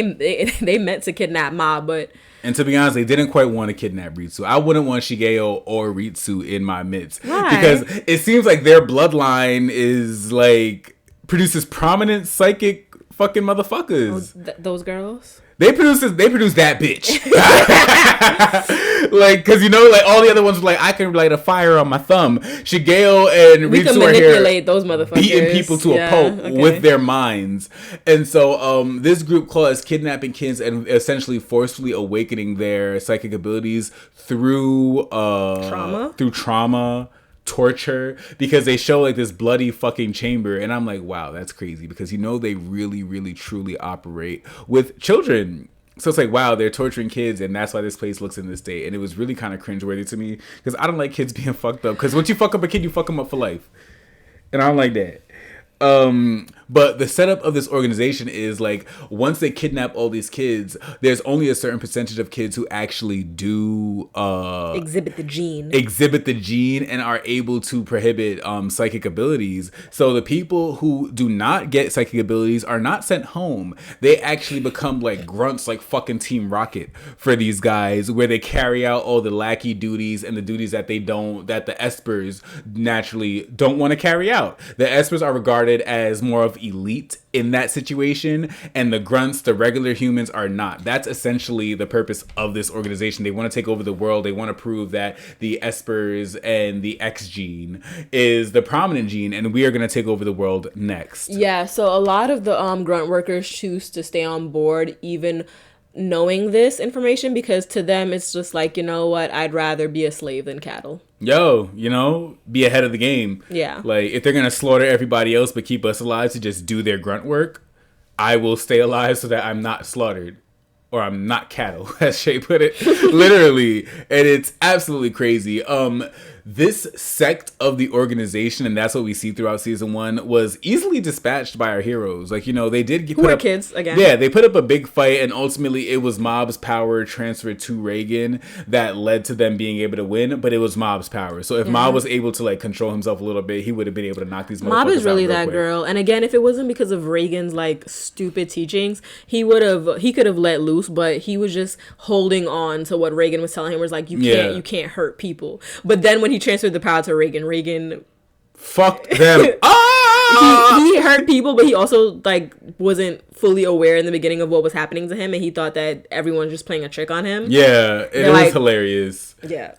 They meant to kidnap Mob, but... And to be honest, they didn't quite want to kidnap Ritsu. I wouldn't want Shigeo or Ritsu in my midst. Why? Because it seems like their bloodline is like... produces prominent psychic fucking motherfuckers. Those girls? They produce that bitch. Like, cause you know, like all the other ones were like, I can light a fire on my thumb. Shigeo and We can Ritsu are here manipulate those motherfuckers, beating people to a pulp with their minds. And so this group Claw is kidnapping kids and essentially forcefully awakening their psychic abilities through trauma, torture, because they show like this bloody fucking chamber, and I'm like, wow, that's crazy, because you know they really, really, truly operate with children. So it's like, wow, they're torturing kids, and that's why this place looks in this state. And it was really kind of cringeworthy to me, because I don't like kids being fucked up, because once you fuck up a kid, you fuck them up for life, and I don't like that. But the setup of this organization is like, once they kidnap all these kids, there's only a certain percentage of kids who actually do exhibit the gene and are able to prohibit psychic abilities. So the people who do not get psychic abilities are not sent home. They actually become like grunts, like fucking Team Rocket for these guys, where they carry out all the lackey duties and the duties that the espers naturally don't want to carry out. The espers are regarded as more of elite in that situation, and the grunts, the regular humans, are not. That's essentially the purpose of this organization. They want to take over the world. They want to prove that the espers and the X gene is the prominent gene, and we are going to take over the world next. Yeah, so a lot of the grunt workers choose to stay on board even knowing this information, because to them it's just like, you know what, I'd rather be a slave than cattle. Yo, you know, be ahead of the game. Yeah. Like, if they're going to slaughter everybody else but keep us alive to just do their grunt work, I will stay alive so that I'm not slaughtered. Or I'm not cattle, as Shay put it. Literally. And it's absolutely crazy. This sect of the organization, and that's what we see throughout season 1, was easily dispatched by our heroes. Like, you know, they did put up kids again. Yeah, they put up a big fight, and ultimately it was Mob's power transferred to Reagan that led to them being able to win, but it was Mob's power. So if Mob was able to like control himself a little bit, he would have been able to knock these motherfuckers out. Mob is really that quick. girl. And again, if it wasn't because of Reagan's like stupid teachings, he could have let loose, but he was just holding on to what Reagan was telling him, was like, you can't hurt people. But then when he transferred the power to Reagan fucked them. He hurt people, but he also like wasn't fully aware in the beginning of what was happening to him, and he thought that everyone was just playing a trick on him. Yeah, it was hilarious. Yeah.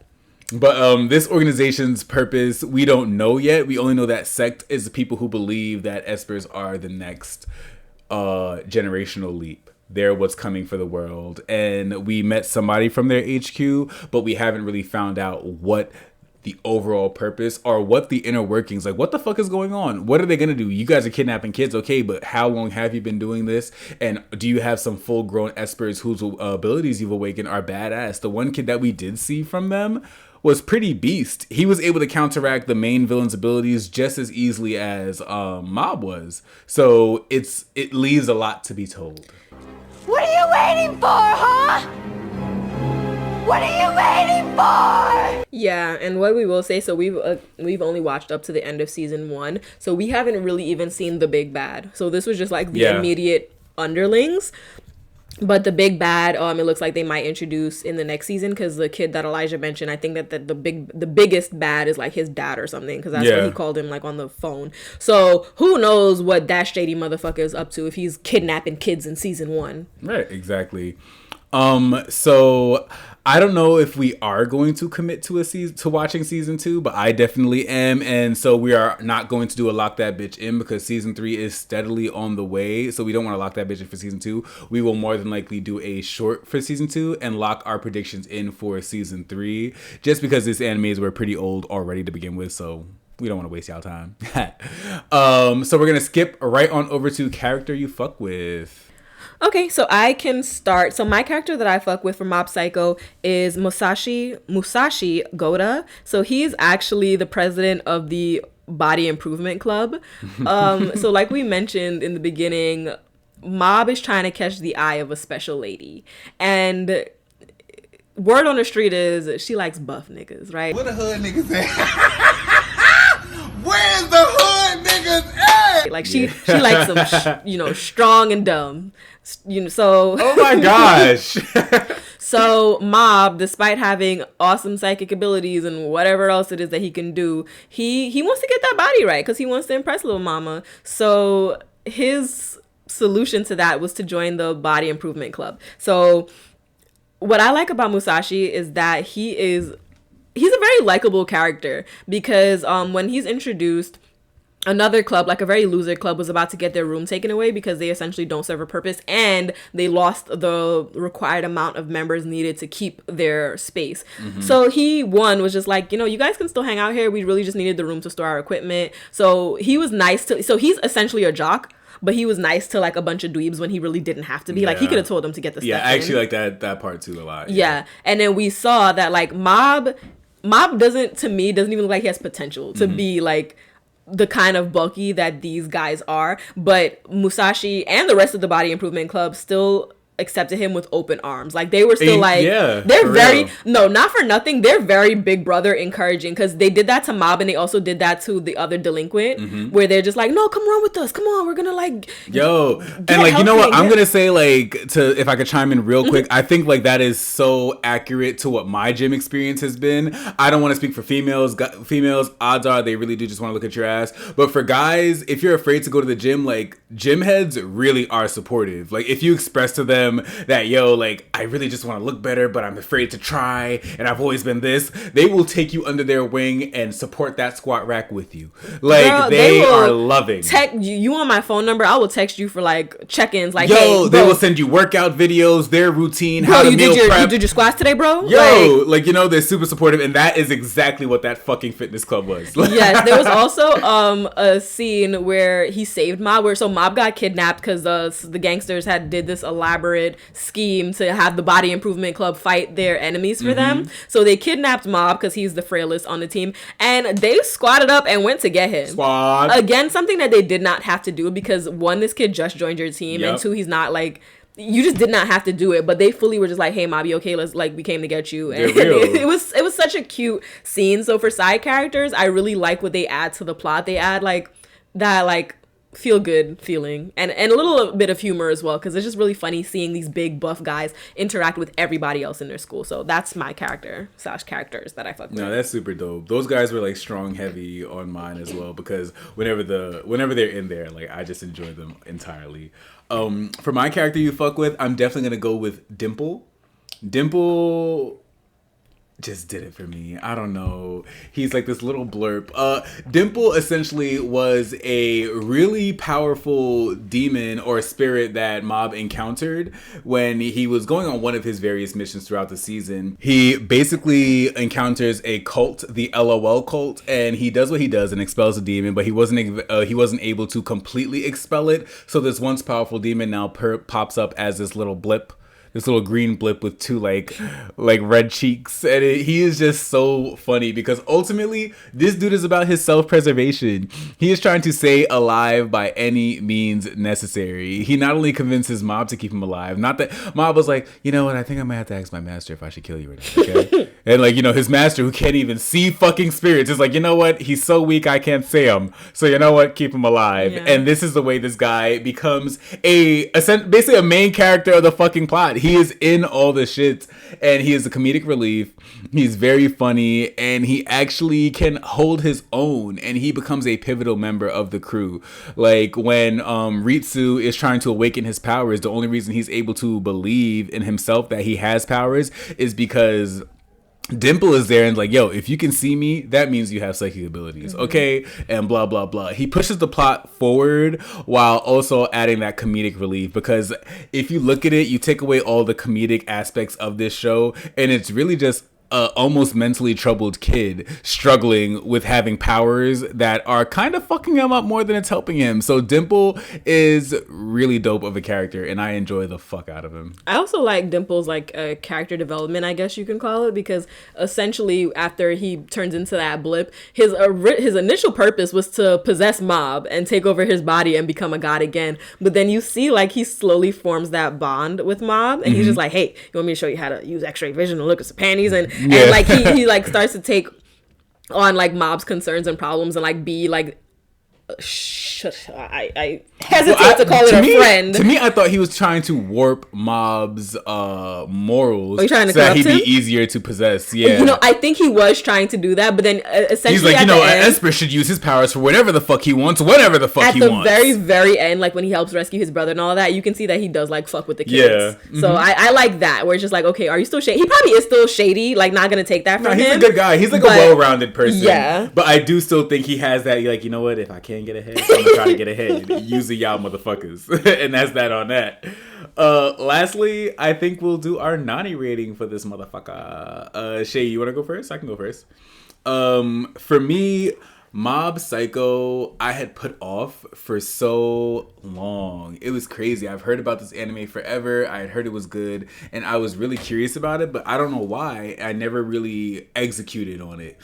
But this organization's purpose, we don't know yet. We only know that sect is the people who believe that espers are the next generational leap. They're what's coming for the world. And we met somebody from their HQ, but we haven't really found out what the overall purpose or what the inner workings, like what the fuck is going on? What are they gonna do? You guys are kidnapping kids, okay, but how long have you been doing this? And do you have some full grown espers whose abilities you've awakened are badass? The one kid that we did see from them was pretty beast. He was able to counteract the main villain's abilities just as easily as Mob was. So it leaves a lot to be told. What are you waiting for, huh? What are you waiting for? Yeah, and what we will say, so we've only watched up to the end of season 1, so we haven't really even seen the big bad. So this was just like the immediate underlings. But the big bad, it looks like they might introduce in the next season, because the kid that Elijah mentioned, I think that the biggest bad is like his dad or something, because that's what he called him like on the phone. So who knows what that shady motherfucker is up to if he's kidnapping kids in season 1. Right, exactly. So I don't know if we are going to commit to watching season 2, but I definitely am, and so we are not going to do a lock that bitch in because season 3 is steadily on the way. So we don't want to lock that bitch in for season 2. We will more than likely do a short for season 2 and lock our predictions in for season 3, just because these animes were pretty old already to begin with. So we don't want to waste y'all time. So we're gonna skip right on over to character you fuck with. Okay, so I can start. So my character that I fuck with for Mob Psycho is Musashi Goda. So he's actually the president of the Body Improvement Club. So like we mentioned in the beginning, Mob is trying to catch the eye of a special lady. And word on the street is she likes buff niggas, right? Where the hood niggas at? Where's the hood niggas at? Like she likes them, strong and dumb. So oh my gosh. So Mob, despite having awesome psychic abilities and whatever else it is that he can do, he wants to get that body right because he wants to impress little mama. So his solution to that was to join the Body Improvement Club. So what I like about Musashi is that he's a very likable character because when he's introduced, another club, like a very loser club, was about to get their room taken away because they essentially don't serve a purpose and they lost the required amount of members needed to keep their space. So he, was just like, you guys can still hang out here. We really just needed the room to store our equipment. So he was nice so he's essentially a jock, but he was nice to like a bunch of dweebs when he really didn't have to be. Like he could have told them to get the stuff in. I actually like that part too a lot. Yeah. And then we saw that like Mob doesn't even look like he has potential to be like the kind of bulky that these guys are, but Musashi and the rest of the Body Improvement Club still accepted him with open arms. Like they were still like, they're very, no, not for nothing, they're very big brother encouraging, because they did that to Mob and they also did that to the other delinquent, where they're just like, no, come run with us, come on, we're gonna like and like, you know what, I'm gonna say, like, if I could chime in real quick, I think like that is so accurate to what my gym experience has been. I don't want to speak for females. Odds are they really do just want to look at your ass, but for guys, if you're afraid to go to the gym, like, gym heads really are supportive. Like if you express to them that, yo, like, I really just want to look better, but I'm afraid to try, and I've always been this, they will take you under their wing and support that squat rack with you. Like, girl, they are loving. You want my phone number? I will text you for like check-ins. Like, yo, hey, they will send you workout videos, their routine, bro, how to you meal prep. You did your squats today, bro? Yo, like, they're super supportive, and that is exactly what that fucking fitness club was. Yes, there was also a scene where he saved Mob, so Mob got kidnapped because the gangsters did this elaborate scheme to have the Body Improvement Club fight their enemies for them. So they kidnapped Mob because he's the frailest on the team, and they squatted up and went to get him. Squad. Again, something that they did not have to do, because one, this kid just joined your team, and two, he's not like, you just did not have to do it, but they fully were just like, hey, Mob, you okay? We came to get you. And it was such a cute scene. So for side characters, I really like what they add to the plot. They add like that, like, feel good feeling and a little bit of humor as well, because it's just really funny seeing these big buff guys interact with everybody else in their school. So that's my characters that I fuck with. No, that's super dope. Those guys were like strong heavy on mine as well, because whenever they're in there, like, I just enjoy them entirely. For my character you fuck with, I'm definitely gonna go with Dimple. Dimple just did it for me. I don't know. He's like this little blurb. Dimple essentially was a really powerful demon or spirit that Mob encountered when he was going on one of his various missions throughout the season. He basically encounters a cult, the LOL cult, and he does what he does and expels a demon, but he wasn't able to completely expel it. So this once powerful demon now pops up as this little blip. This little green blip with two like red cheeks, and he is just so funny because ultimately this dude is about his self-preservation. He is trying to stay alive by any means necessary. He not only convinces Mob to keep him alive, not that Mob was like, you know what, I think I might have to ask my master if I should kill you or not, okay? And like, his master, who can't even see fucking spirits, is like, you know what, he's so weak I can't see him, so you know what, keep him alive. Yeah. And this is the way this guy becomes basically a main character of the fucking plot. he is in all the shit, and he is a comedic relief. He's very funny, and he actually can hold his own, and he becomes a pivotal member of the crew. Like when Ritsu is trying to awaken his powers, the only reason he's able to believe in himself that he has powers is because Dimple is there and like, yo, if you can see me, that means you have psychic abilities, okay? And blah, blah, blah. He pushes the plot forward while also adding that comedic relief, because if you look at it, you take away all the comedic aspects of this show, and it's really just a almost mentally troubled kid struggling with having powers that are kind of fucking him up more than it's helping him. So Dimple is really dope of a character, and I enjoy the fuck out of him. I also like Dimple's like character development, I guess you can call it, because essentially after he turns into that blip, his initial purpose was to possess Mob and take over his body and become a god again. But then you see like he slowly forms that bond with Mob, and he's just like, hey, you want me to show you how to use X-ray vision and look at some panties, and like he like starts to take on like Mob's concerns and problems and like be like I hesitate to call it a friend. To me, I thought he was trying to warp Mob's morals so that he'd be easier to possess. Yeah, you know, I think he was trying to do that, but then essentially he's like, you know, Esper should use his powers for whatever the fuck he wants, whatever the fuck he wants. At the very, very end, like when he helps rescue his brother and all that, you can see that he does like fuck with the kids. Yeah. Mm-hmm. So I like that, where it's just like, okay, are you still shady? He probably is still shady, like not gonna take that from him. He's a good guy. He's like a well-rounded person. Yeah. But I do still think he has that, like, you know what, if I can't get ahead, I'm gonna try to get ahead using y'all motherfuckers. And that's that on that. Lastly, I think we'll do our Nani rating for this motherfucker. Shay, you want to go first? I can go first. For me, Mob Psycho, I had put off for so long. It was crazy. I've heard about this anime forever. I had heard it was good, and I was really curious about it, but I don't know why I never really executed on it.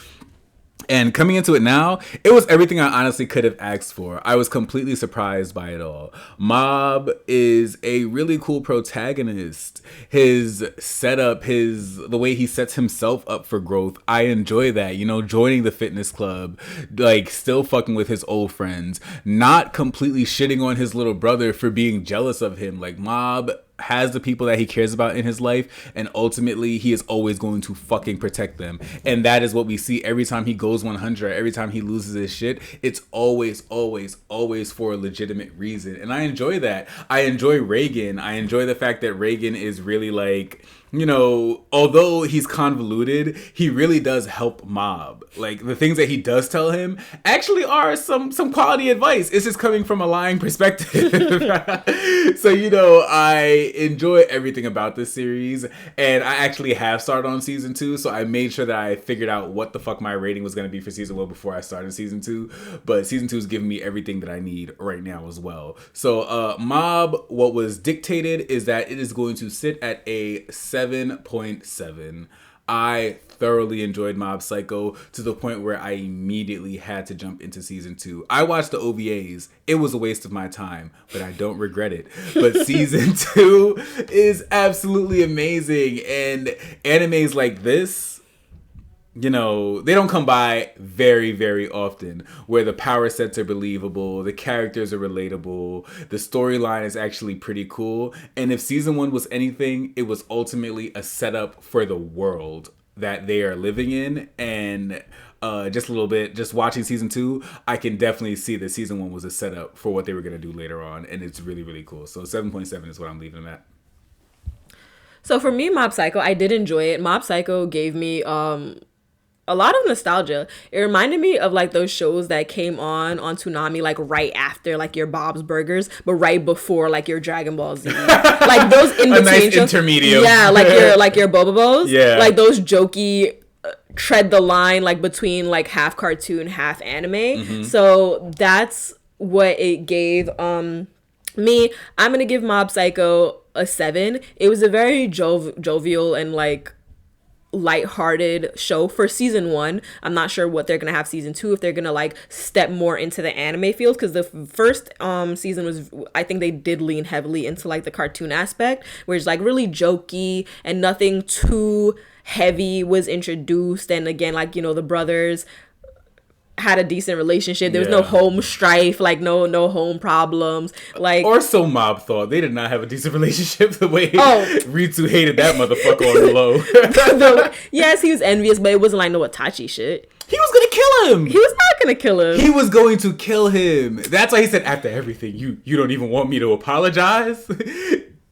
And coming into it now, it was everything I honestly could have asked for. I was completely surprised by it all. Mob is a really cool protagonist. His setup, the way he sets himself up for growth, I enjoy that. You know, joining the fitness club, like still fucking with his old friends, not completely shitting on his little brother for being jealous of him. Like Mob has the people that he cares about in his life, and ultimately he is always going to fucking protect them. And that is what we see every time he goes 100, every time he loses his shit. It's always for a legitimate reason, and I enjoy that. I enjoy Reagan. I enjoy the fact that Reagan is really like, you know, although he's convoluted, he really does help Mob. Like the things that he does tell him actually are some quality advice. It's just coming from a lying perspective. So, you know, I enjoy everything about this series, and I actually have started on season 2, so I made sure that I figured out what the fuck my rating was going to be for season 1 before I started season 2, but season 2 is giving me everything that I need right now as well. So Mob, what was dictated is that it is going to sit at a 7.7. I thoroughly enjoyed Mob Psycho to the point where I immediately had to jump into season 2. I watched the OVAs. It was a waste of my time, but I don't regret it. But season 2 is absolutely amazing. And animes like this, you know, they don't come by very, very often, where the power sets are believable, the characters are relatable, the storyline is actually pretty cool. And if season 1 was anything, it was ultimately a setup for the world that they are living in. And just a little bit, just watching season 2, I can definitely see that season 1 was a setup for what they were going to do later on. And it's really, really cool. So 7.7 is what I'm leaving them at. So for me, Mob Psycho, I did enjoy it. Mob Psycho gave me a lot of nostalgia. It reminded me of like those shows that came on Toonami like right after like your Bob's Burgers, but right before like your Dragon Ball Z, like those in between a nice intermediate. Yeah, like your Bobobos. Yeah, like those jokey tread the line like between like half cartoon, half anime. Mm-hmm. So that's what it gave me. I'm gonna give Mob Psycho a 7. It was a very jovial and like lighthearted show for season 1. I'm not sure what they're gonna have season 2, if they're gonna like step more into the anime field, because the first season was, I think they did lean heavily into like the cartoon aspect, where it's like really jokey and nothing too heavy was introduced. And again, like, you know, the brothers had a decent relationship. There was no home strife, like no home problems, like, or so Mob thought. They did not have a decent relationship the way Ritsu hated that motherfucker on the low. Yes, he was envious, but it wasn't like no Itachi shit. He was gonna kill him. He was not gonna kill him. He was going to kill him. That's why he said, after everything, you don't even want me to apologize.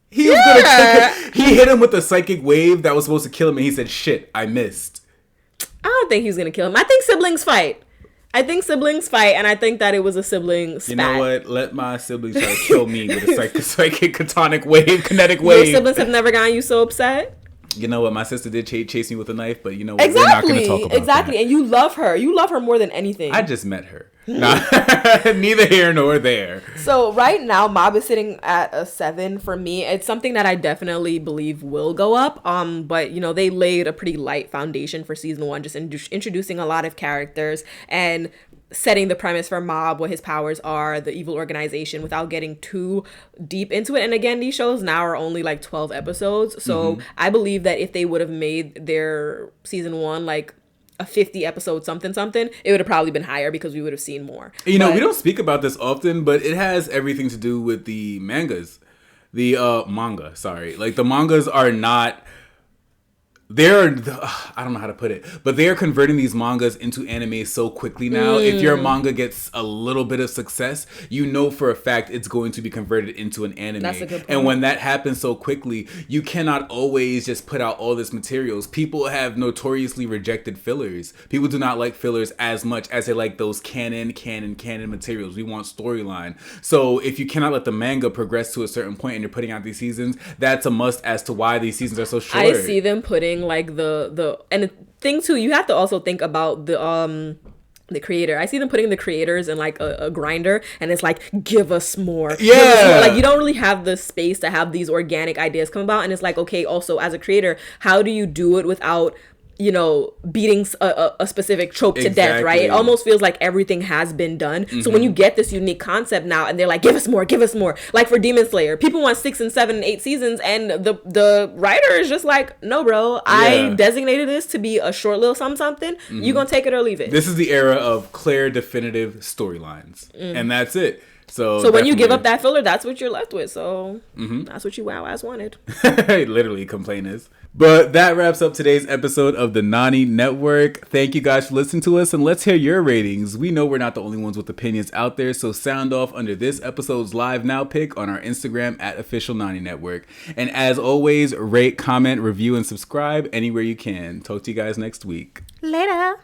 He was gonna kill him. He hit him with a psychic wave that was supposed to kill him, and he said, "Shit, I missed." I don't think he was gonna kill him. I think siblings fight. And I think that it was a sibling spat. You know what? Let my siblings try to kill me with a psychic kinetic wave. Your siblings have never gotten you so upset? You know what? My sister did chase me with a knife, but you know what? We're not going to talk about that. And you love her. You love her more than anything. I just met her. Neither here nor there. So right now, Mob is sitting at a 7 for me. It's something that I definitely believe will go up. But you know, they laid a pretty light foundation for season 1, just introducing a lot of characters and setting the premise for Mob, what his powers are, the evil organization, without getting too deep into it. And again, these shows now are only like 12 episodes. So I believe that if they would have made their season 1 like a 50 episode something, it would have probably been higher because we would have seen more. You know, we don't speak about this often, but it has everything to do with the mangas. The manga, sorry. Like, the mangas are not... I don't know how to put it, but they're converting these mangas into anime so quickly now. If your manga gets a little bit of success, you know for a fact it's going to be converted into an anime. That's a good point. And when that happens so quickly, you cannot always just put out all this materials. People have notoriously rejected fillers. People do not like fillers as much as they like those canon materials. We want storyline. So if you cannot let the manga progress to a certain point and you're putting out these seasons, that's a must as to why these seasons are so short. I see them putting like the and the thing too, you have to also think about the creator. I see them putting the creators in like a grinder, and it's like, give us more. Like, you don't really have the space to have these organic ideas come about. And it's like, okay, also as a creator, how do you do it without, you know, beating a specific trope to death, right? It almost feels like everything has been done. So when you get this unique concept now, and they're like, give us more. Like for Demon Slayer, people want 6 and 7 and 8 seasons, and the writer is just like, no, bro, I designated this to be a short little something. You gonna take it or leave it. This is the era of clear, definitive storylines, and that's it. So when you give up that filler, that's what you're left with. So that's what you wow ass wanted. Literally, complainers. But that wraps up today's episode of the Nani Network. Thank you guys for listening to us, and let's hear your ratings. We know we're not the only ones with opinions out there, so sound off under this episode's live now pick on our Instagram at Official Nani Network. And as always, rate, comment, review, and subscribe anywhere you can. Talk to you guys next week. Later.